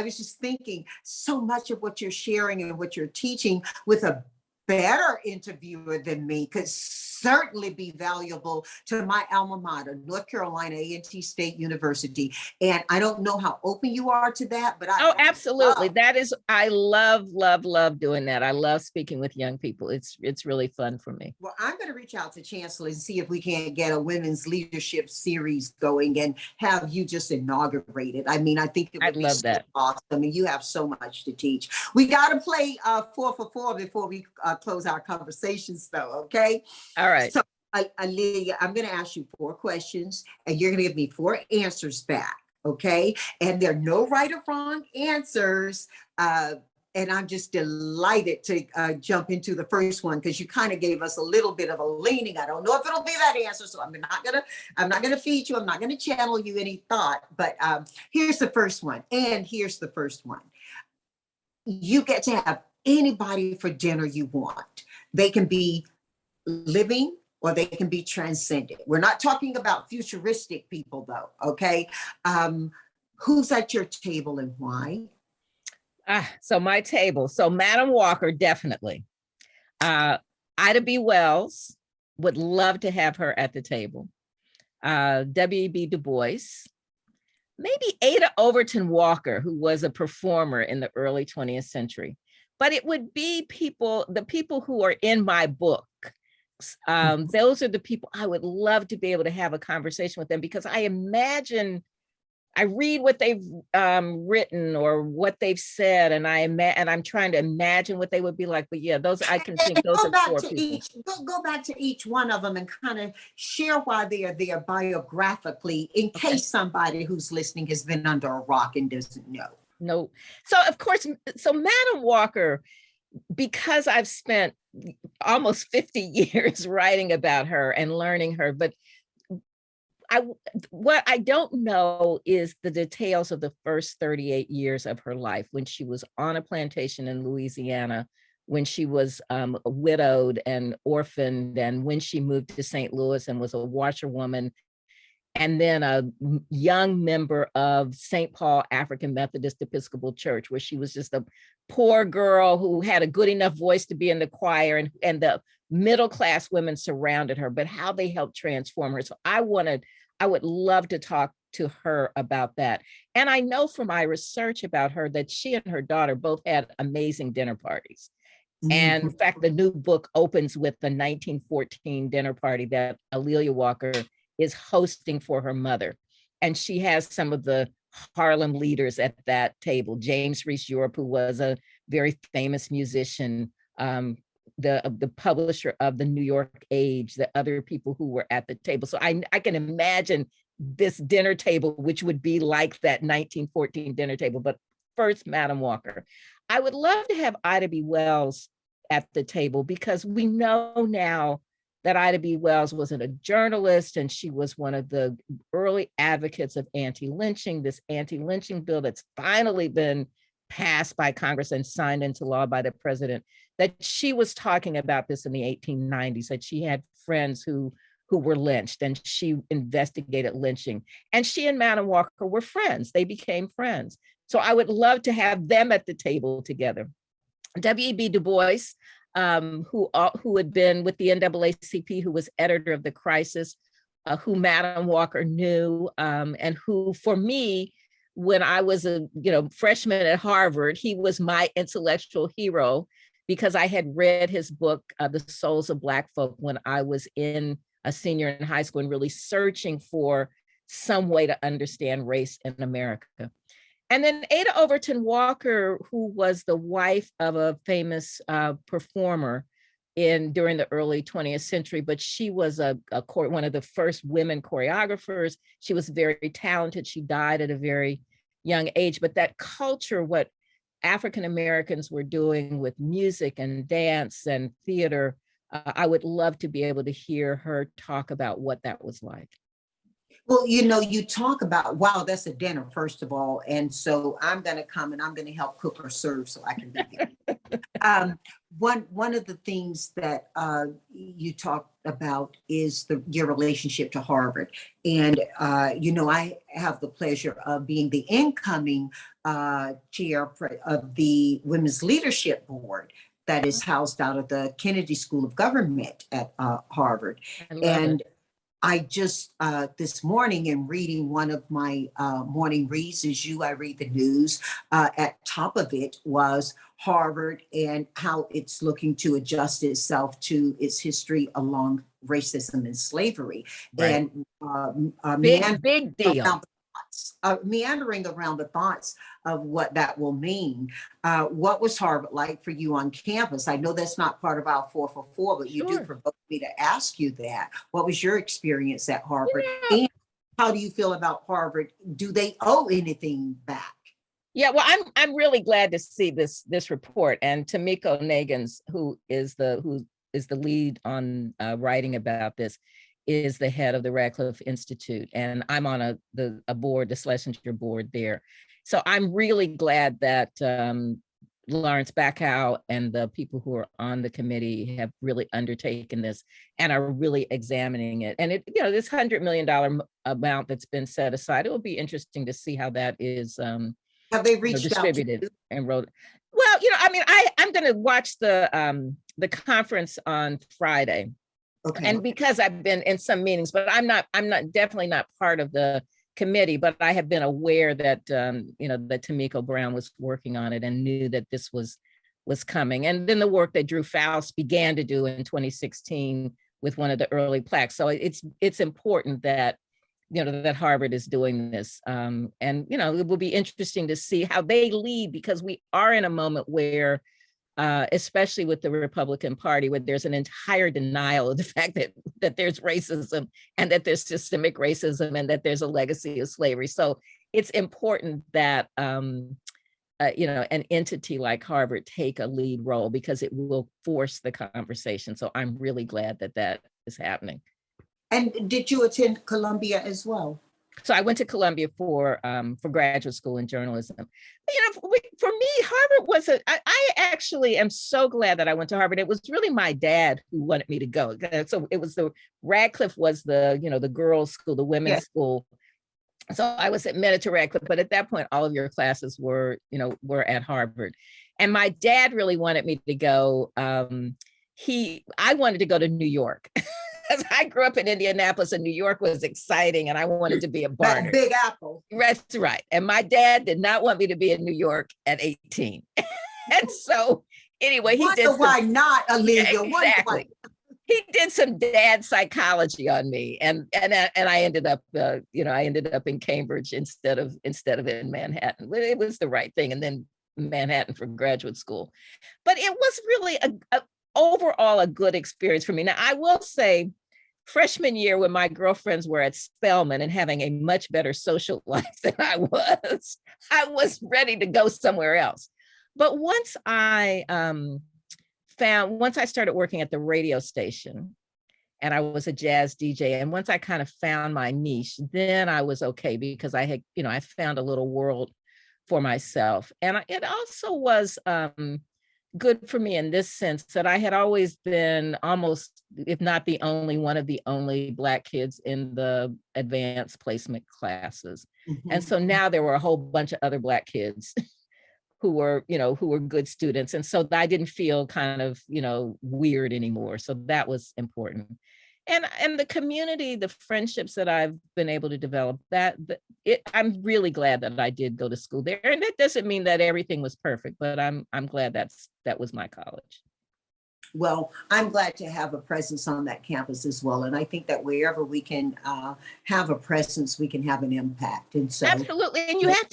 was just thinking, so much of what you're sharing and what you're teaching with a better interviewer than me could certainly be valuable to my alma mater, North Carolina A&T State University. And I don't know how open you are to that, but Oh, absolutely. That is, I love, love, love doing that. I love speaking with young people. It's really fun for me. Well, I'm going to reach out to Chancellor and see if we can get a women's leadership series going and have you just inaugurate it. I mean, I think it would be so awesome, and you have so much to teach. We got to play 4 for 4 before we close our conversations, though. Okay. All right. So, Aaliyah, I'm going to ask you 4 questions, and you're going to give me 4 answers back. Okay. And there are no right or wrong answers. And I'm just delighted to jump into the first one, because you kind of gave us a little bit of a leaning. I don't know if it'll be that answer, so I'm not gonna feed you. I'm not gonna channel you any thought. But here's the first one, and here's the first one. You get to have anybody for dinner you want. They can be living or they can be transcendent. We're not talking about futuristic people, though. Okay, who's at your table and why? So my table. So Madam Walker, definitely. Ida B. Wells, would love to have her at the table. W.E.B. Du Bois, maybe Ada Overton Walker, who was a performer in the early 20th century. But it would be the people who are in my book. Those are the people I would love to be able to have a conversation with them, because I read what they've written or what they've said, and I'm trying to imagine what they would be like. But yeah, I can think those are 4 people. Go back to each one of them and kind of share why they are there biographically, in case somebody who's listening has been under a rock and doesn't know. No. So of course, Madam Walker, because I've spent almost 50 years writing about her and learning her, but what I don't know is the details of the first 38 years of her life, when she was on a plantation in Louisiana, when she was widowed and orphaned, and when she moved to St. Louis and was a washerwoman, and then a young member of St. Paul African Methodist Episcopal Church, where she was just a poor girl who had a good enough voice to be in the choir, and the middle-class women surrounded her, but how they helped transform her. So I would love to talk to her about that. And I know from my research about her that she and her daughter both had amazing dinner parties. Mm-hmm. And in fact, the new book opens with the 1914 dinner party that Aaliyah Walker is hosting for her mother. And she has some of the Harlem leaders at that table. James Reese Europe, who was a very famous musician, the publisher of the New York Age, the other people who were at the table. So I can imagine this dinner table, which would be like that 1914 dinner table. But first, Madam Walker. I would love to have Ida B. Wells at the table, because we know now that Ida B. Wells wasn't a journalist, and she was one of the early advocates of anti-lynching, this anti-lynching bill that's finally been passed by Congress and signed into law by the president, that she was talking about this in the 1890s, that she had friends who were lynched, and she investigated lynching. And she and Madam Walker were friends. They became friends. So I would love to have them at the table together. W.E.B. Du Bois, who had been with the NAACP, who was editor of The Crisis, who Madam Walker knew, and who, for me, when I was a freshman at Harvard, he was my intellectual hero, because I had read his book, The Souls of Black Folk, when I was a senior in high school and really searching for some way to understand race in America. And then Ada Overton Walker, who was the wife of a famous performer during the early 20th century, but she was one of the first women choreographers. She was very talented. She died at a very young age, but that culture, what African Americans were doing with music and dance and theater, I would love to be able to hear her talk about what that was like. Well, you talk about, wow, that's a dinner, first of all. And so I'm going to come and I'm going to help cook or serve so I can be there. One of the things that you talked about is your relationship to Harvard. And, I have the pleasure of being the incoming chair of the Women's Leadership Board that is housed out of the Kennedy School of Government at Harvard. I love And it. I just this morning in reading one of my morning reads as you, I read the news. At top of it was Harvard and how it's looking to adjust itself to its history along racism and slavery, Right. and Big deal. meandering around the thoughts of what that will mean. What was Harvard like for you on campus? I know that's not part of our 4 for 4, but you do Sure. provoke me to ask you that. What was your experience at Harvard? Yeah. And how do you feel about Harvard? Do they owe anything back? Yeah, well, I'm really glad to see this report, and Tamiko Nagins, who is the lead on writing about this, is the head of the Radcliffe Institute, and I'm on a board, the Schlesinger board there. So I'm really glad that Lawrence Bacow and the people who are on the committee have really undertaken this and are really examining it. And it, this $100 million amount that's been set aside, it will be interesting to see how that is Have they reached distributed out to and wrote. Well, I'm going to watch the conference on Friday. Okay. And because I've been in some meetings, but I'm definitely not part of the committee, but I have been aware that, that Tamiko Brown was working on it and knew that this was coming. And then the work that Drew Faust began to do in 2016 with one of the early plaques. So it's important that, that Harvard is doing this. And, it will be interesting to see how they lead, because we are in a moment where, especially with the Republican Party, where there's an entire denial of the fact that there's racism and that there's systemic racism and that there's a legacy of slavery. So it's important that, an entity like Harvard take a lead role, because it will force the conversation. So I'm really glad that is happening. And did you attend Columbia as well? So I went to Columbia for graduate school in journalism. For me, Harvard I actually am so glad that I went to Harvard. It was really my dad who wanted me to go. So it was Radcliffe was the girls' school, the women's school. So I was admitted to Radcliffe, but at that point, all of your classes were at Harvard. And my dad really wanted me to go. I wanted to go to New York. Because I grew up in Indianapolis and New York was exciting and I wanted to be a Barnard. Big Apple. That's right. And my dad did not want me to be in New York at 18. And so anyway, he did. Why not, Aaliyah? Exactly. He did some dad psychology on me, and I ended up, in Cambridge instead of in Manhattan. It was the right thing, and then Manhattan for graduate school. But it was really overall a good experience for me. Now, I will say, freshman year, when my girlfriends were at Spelman and having a much better social life than I was ready to go somewhere else. But once I started working at the radio station and I was a jazz DJ, and once I kind of found my niche, then I was okay, because I had, I found a little world for myself. And it also was good for me in this sense that I had always been almost, if not the only, one of the only Black kids in the advanced placement classes. Mm-hmm. And so now there were a whole bunch of other Black kids who were good students. And so I didn't feel kind of, weird anymore. So that was important. And the community, the friendships that I've been able to develop, I'm really glad that I did go to school there. And that doesn't mean that everything was perfect, but I'm glad that was my college. Well, I'm glad to have a presence on that campus as well. And I think that wherever we can have a presence, we can have an impact. And so absolutely. And you have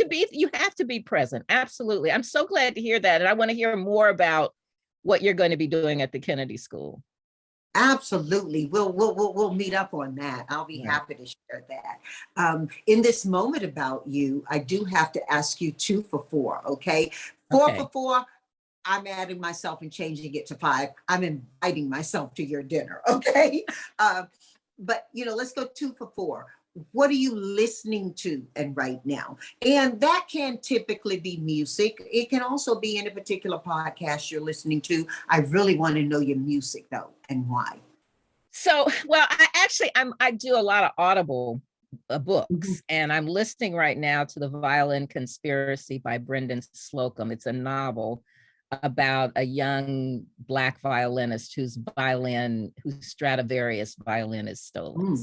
to be present. Absolutely. I'm so glad to hear that. And I want to hear more about what you're going to be doing at the Kennedy School. Absolutely. We'll meet up on that. I'll be happy to share that. In this moment about you, I do have to ask you 2 for 4. Okay. 4 for 4. I'm adding myself and changing it to 5. I'm inviting myself to your dinner. Okay. But let's go 2 for 4. What are you listening to and right now? And that can typically be music. It can also be in a particular podcast you're listening to. I really want to know your music though, and why. So, well, I do a lot of Audible books, and I'm listening right now to The Violin Conspiracy by Brendan Slocum. It's a novel about a young Black violinist whose Stradivarius violin is stolen.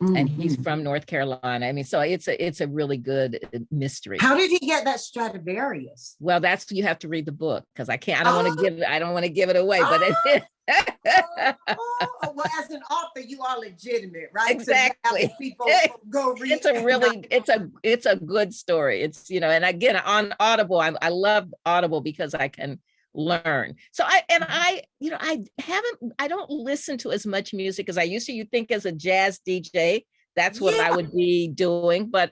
And he's from North Carolina. I mean, so it's a really good mystery. How did he get that Stradivarius? Well, you have to read the book, because I don't want to give it away, but well, as an author, you are legitimate, right? Exactly. So people go read. It's a good story. It's, and again, on Audible, I love Audible because I can learn. So I don't listen to as much music as I used to. You think as a jazz DJ, that's what I would be doing. But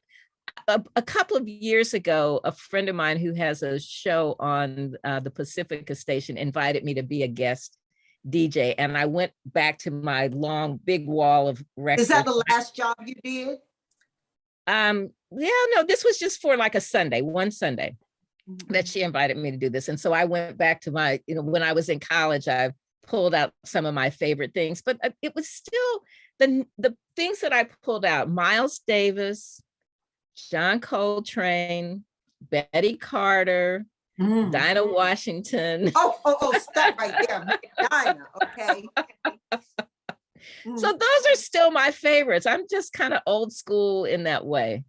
a couple of years ago, a friend of mine who has a show on the Pacifica station invited me to be a guest DJ. And I went back to my long, big wall of records. Is that the last job you did? No, this was just for like one Sunday that she invited me to do this. And so I went back to my, when I was in college, I pulled out some of my favorite things, but it was still the things that I pulled out: Miles Davis, John Coltrane, Betty Carter, Dinah Washington. Stop right there. Dinah, okay. So those are still my favorites. I'm just kind of old school in that way.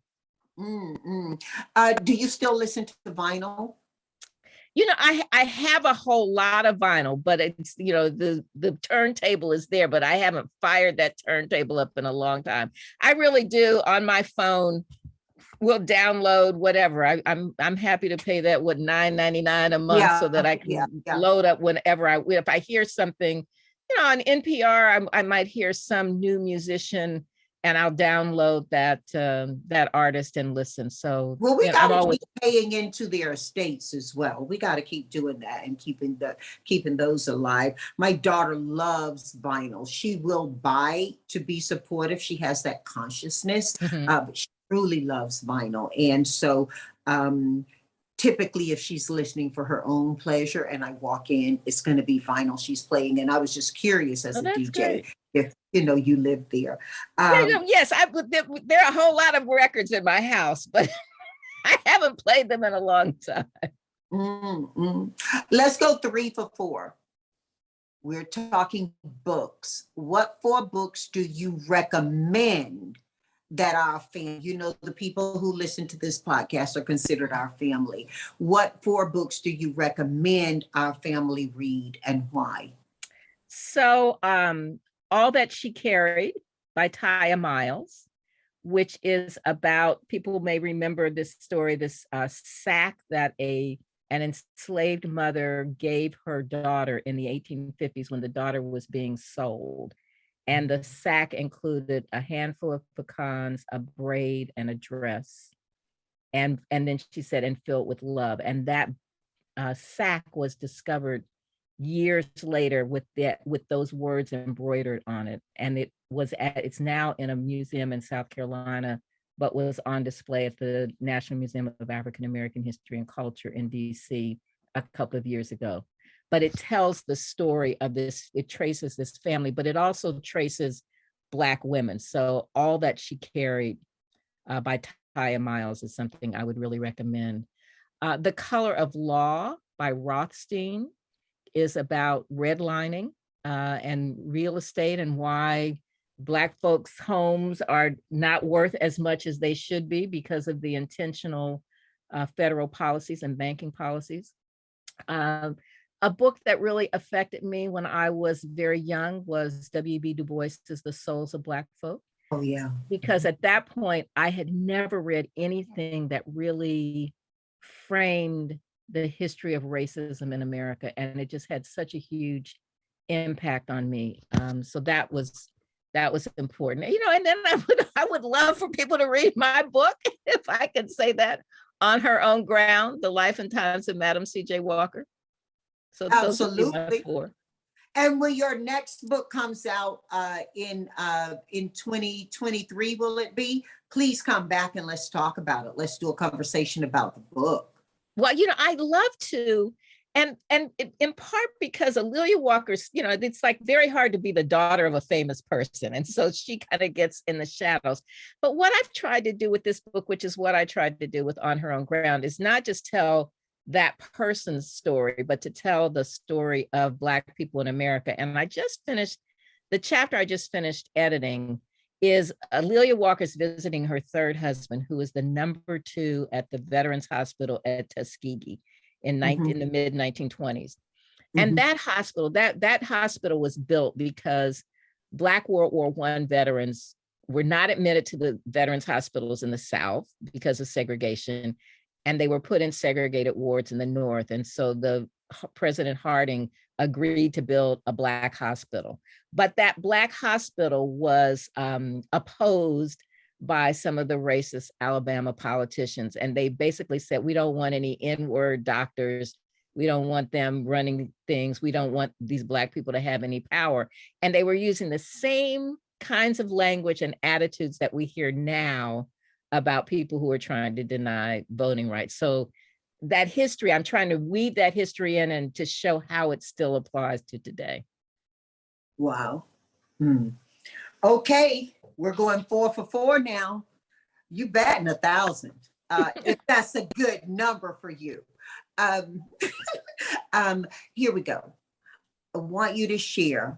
Do you still listen to vinyl? I have a whole lot of vinyl, but it's, the turntable is there, but I haven't fired that turntable up in a long time. I really do on my phone. Will download whatever. I'm happy to pay that $9.99 a month so that I can load up whenever if I hear something, on NPR, I might hear some new musician and I'll download that artist and listen. So we got to keep paying into their estates as well. We got to keep doing that and keeping those alive. My daughter loves vinyl. She will buy to be supportive. She has that consciousness, but she truly loves vinyl. And so typically if she's listening for her own pleasure and I walk in, it's going to be vinyl she's playing. And I was just curious as a DJ, great. If you live there. Yes, there are a whole lot of records in my house, but I haven't played them in a long time. Let's go 3 for 4. We're talking books. What 4 books do you recommend that our family, the people who listen to this podcast are considered our family? What 4 books do you recommend our family read and why? So, All That She Carried by Taya Miles, which is about, people may remember this story, this sack that an enslaved mother gave her daughter in the 1850s when the daughter was being sold. And the sack included a handful of pecans, a braid, and a dress. And then she said, and filled with love. And that sack was discovered years later with those words embroidered on it. And it's now in a museum in South Carolina, but was on display at the National Museum of African American History and Culture in DC a couple of years ago. But it tells the story of this, it traces this family, but it also traces Black women. So All That She Carried by Taya Miles is something I would really recommend. The Color of Law by Rothstein is about redlining and real estate and why Black folks' homes are not worth as much as they should be because of the intentional federal policies and banking policies. A book that really affected me when I was very young was W.B. Du Bois's The Souls of Black Folk. Oh, yeah. Because at that point, I had never read anything that really framed the history of racism in America. And it just had such a huge impact on me. So that was important. And then I would love for people to read my book, if I could say that, On Her Own Ground, The Life and Times of Madam C.J. Walker. So absolutely. And when your next book comes out in 2023, will it be? Please come back and let's talk about it. Let's do a conversation about the book. Well, I'd love to. And in part because A'Lelia Walker's, it's like very hard to be the daughter of a famous person. And so she kind of gets in the shadows. But what I've tried to do with this book, which is what I tried to do with On Her Own Ground, is not just tell that person's story, but to tell the story of Black people in America. And the chapter I just finished editing is Alelia Walker's visiting her third husband, who is the number 2 at the Veterans Hospital at Tuskegee in the mid 1920s. And that hospital was built because Black World War I veterans were not admitted to the veterans hospitals in the South because of segregation, and they were put in segregated wards in the North. And so President Harding agreed to build a Black hospital. But that Black hospital was opposed by some of the racist Alabama politicians. And they basically said, we don't want any N-word doctors. We don't want them running things. We don't want these Black people to have any power. And they were using the same kinds of language and attitudes that we hear now about people who are trying to deny voting rights. So that history, I'm trying to weave that history in and to show how it still applies to today. Wow. Okay, we're going 4 for 4 now. You batting 1,000. If that's a good number for you. Here we go. I want you to share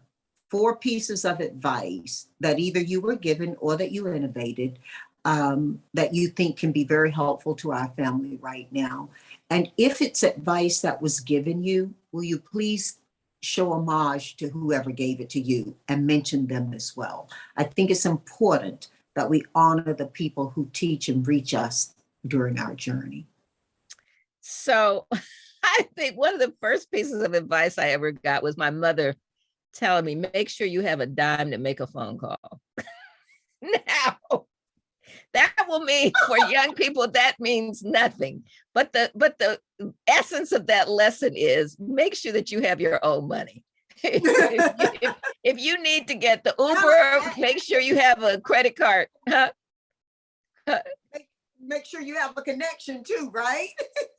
4 pieces of advice that either you were given or that you innovated that you think can be very helpful to our family right now. And if it's advice that was given you, will you please show homage to whoever gave it to you and mention them as well? I think it's important that we honor the people who teach and reach us during our journey. So I think one of the first pieces of advice I ever got was my mother telling me, make sure you have a dime to make a phone call. Now, that will mean for young people, that means nothing. But the essence of that lesson is make sure that you have your own money. If you need to get the Uber, make sure you have a credit card. Make sure you have a connection too, right?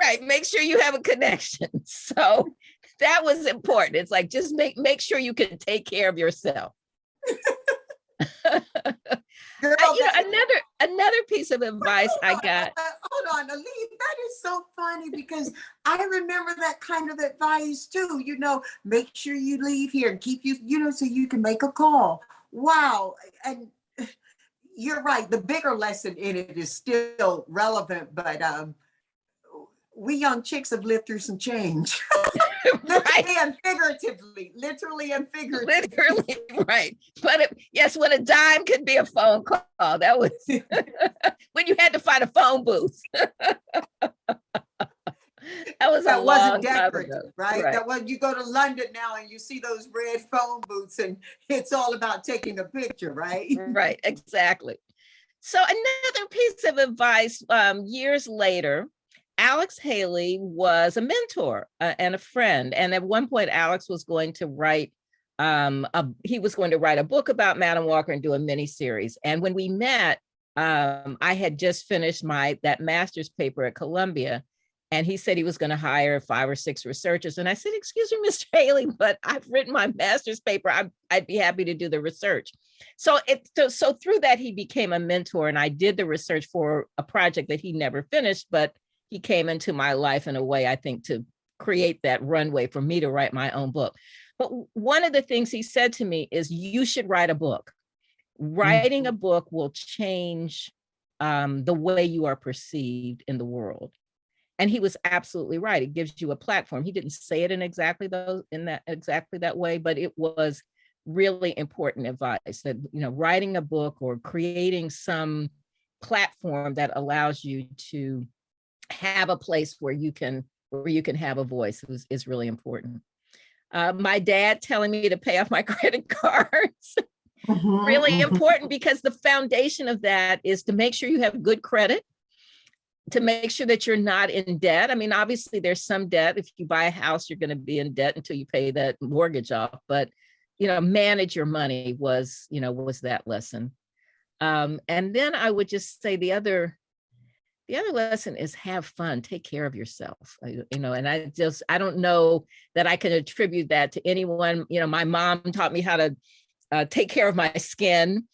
Right. Make sure you have a connection. So that was important. It's like, just make sure you can take care of yourself. Girl, another piece of advice I got. Hold on, Ali, that is so funny because I remember that kind of advice too. You know, make sure you leave here and keep so you can make a call. Wow. And you're right. The bigger lesson in it is still relevant, but we young chicks have lived through some change. Literally and figuratively. Literally, right. But yes, when a dime could be a phone call, that was when you had to find a phone booth. That wasn't decorative, right? That was, you go to London now and you see those red phone booths and it's all about taking a picture, right? Right, exactly. So another piece of advice, years later, Alex Haley was a mentor and a friend. And at one point, Alex was going to write, a book about Madam Walker and do a mini series. And when we met, I had just finished that master's paper at Columbia. And he said he was going to hire 5 or 6 researchers. And I said, excuse me, Mr. Haley, but I've written my master's paper. I'd be happy to do the research. So through that, he became a mentor. And I did the research for a project that he never finished, but he came into my life in a way, I think, to create that runway for me to write my own book. But one of the things he said to me is, you should write a book. Writing a book will change the way you are perceived in the world. And he was absolutely right. It gives you a platform. He didn't say it in exactly that way, but it was really important advice that, writing a book or creating some platform that allows you to have a place where you can have a voice is really important. My dad telling me to pay off my credit cards, really important, because the foundation of that is to make sure you have good credit, to make sure that you're not in debt. I mean, obviously there's some debt. If you buy a house, you're going to be in debt until you pay that mortgage off. But, manage your money was that lesson. And then I would just say the other lesson is have fun, take care of yourself, and I don't know that I can attribute that to anyone. My mom taught me how to take care of my skin.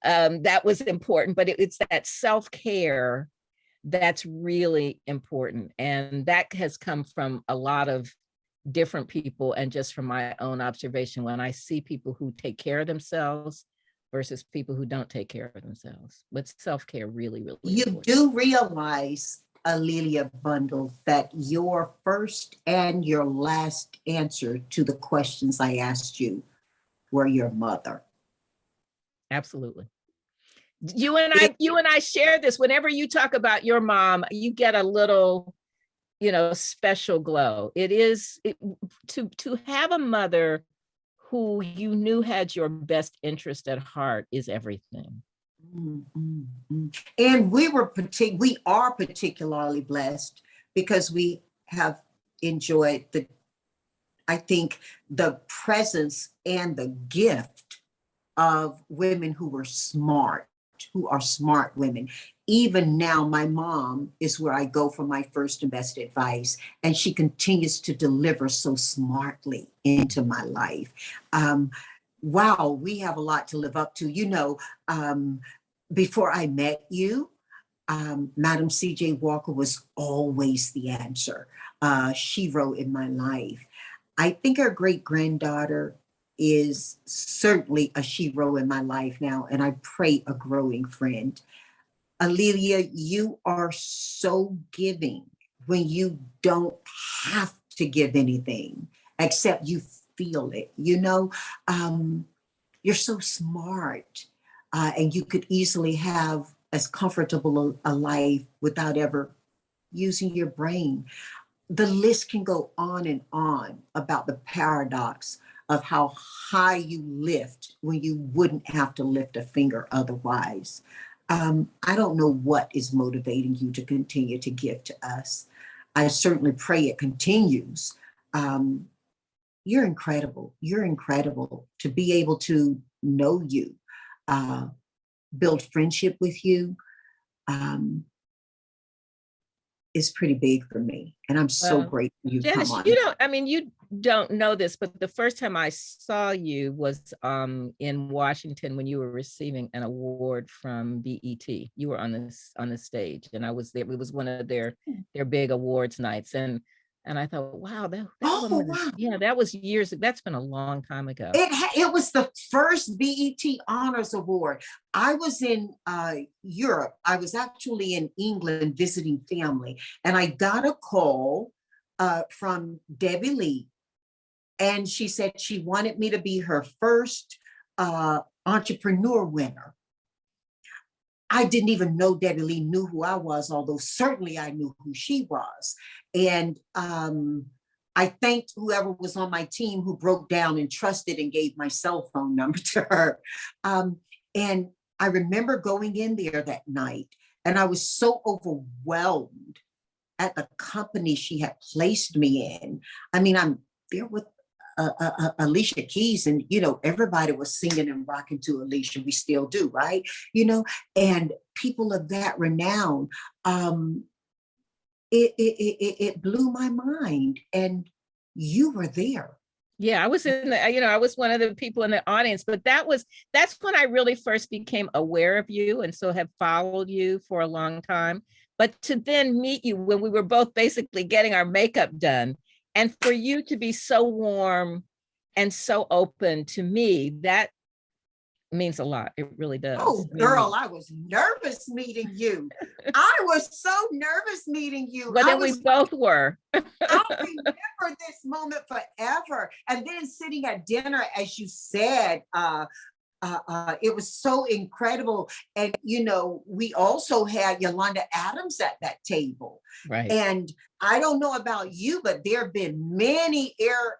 That was important, but it's that self-care that's really important. And that has come from a lot of different people, and just from my own observation, when I see people who take care of themselves versus people who don't take care of themselves. But self-care really, really You important. do realize, Alelia Bundle, that your first and your last answer to the questions I asked you were your mother. Absolutely. You and I share this. Whenever you talk about your mom, you get a little, special glow. It is to have a mother who you knew had your best interest at heart is everything. And we are particularly blessed because we have enjoyed I think the presence and the gift of women who are smart women. Even now, my mom is where I go for my first and best advice, and she continues to deliver so smartly into my life. Wow, we have a lot to live up to. Before I met you, Madam C.J. Walker was always the answer. She wrote in my life. I think our great-granddaughter is certainly a shero in my life now, and I pray a growing friend. Alelia, you are so giving when you don't have to give anything, except you feel it. You're so smart, and you could easily have as comfortable a life without ever using your brain. The list can go on and on about the paradox of how high you lift when you wouldn't have to lift a finger otherwise. I don't know what is motivating you to continue to give to us. I certainly pray it continues. You're incredible. You're incredible. To be able to know you, build friendship with you, is pretty big for me. And I'm so grateful you Janice, come on. You don't know this, but the first time I saw you was in Washington when you were receiving an award from BET. You were on the stage, and I was there. It was one of their big awards nights. And I thought, wow, that was years. That's been a long time ago. It was the first BET Honors Award. I was in Europe. I was actually in England visiting family, and I got a call from Debbie Lee, and she said she wanted me to be her first entrepreneur winner. I didn't even know Debbie Lee knew who I was, although certainly I knew who she was. And I thanked whoever was on my team who broke down and trusted and gave my cell phone number to her. And I remember going in there that night, and I was so overwhelmed at the company she had placed me in. I mean, I'm there with Alicia Keys, and everybody was singing and rocking to Alicia. We still do, right? And people of that renown. It blew my mind, and you were there. Yeah, I was I was one of the people in the audience, but that's when I really first became aware of you, and so have followed you for a long time. But to then meet you when we were both basically getting our makeup done, and for you to be so warm and so open to me, that means a lot. It really does. Oh, girl, I was nervous meeting you. I was so nervous meeting you. Well, then we both were. I'll remember this moment forever. And then sitting at dinner, as you said, it was so incredible. And, we also had Yolanda Adams at that table. Right. And I don't know about you, but there have been many air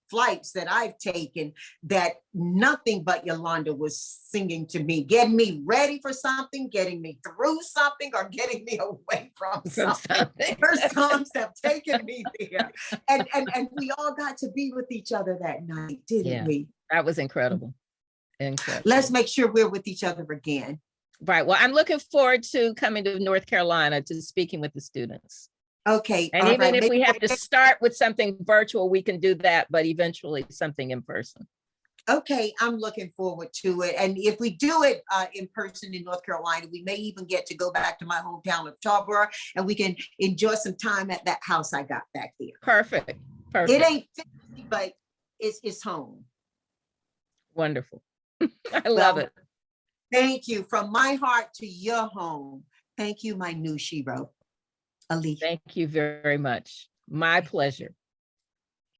flights that I've taken that nothing but Yolanda was singing to me, getting me ready for something, getting me through something, or getting me away from something. Her songs have taken me there. And we all got to be with each other that night, didn't we? That was incredible. Let's make sure we're with each other again. Right. Well, I'm looking forward to coming to North Carolina to speaking with the students. Okay. And even if we have to start with something virtual, we can do that, but eventually something in person. Okay, I'm looking forward to it. And if we do it in person in North Carolina, we may even get to go back to my hometown of Tarboro, and we can enjoy some time at that house I got back there. Perfect. It Perfect. ain't fancy, but it's home. Wonderful. I love it. Thank you. From my heart to your home. Thank you, my new shero, Ali. Thank you very much. My pleasure.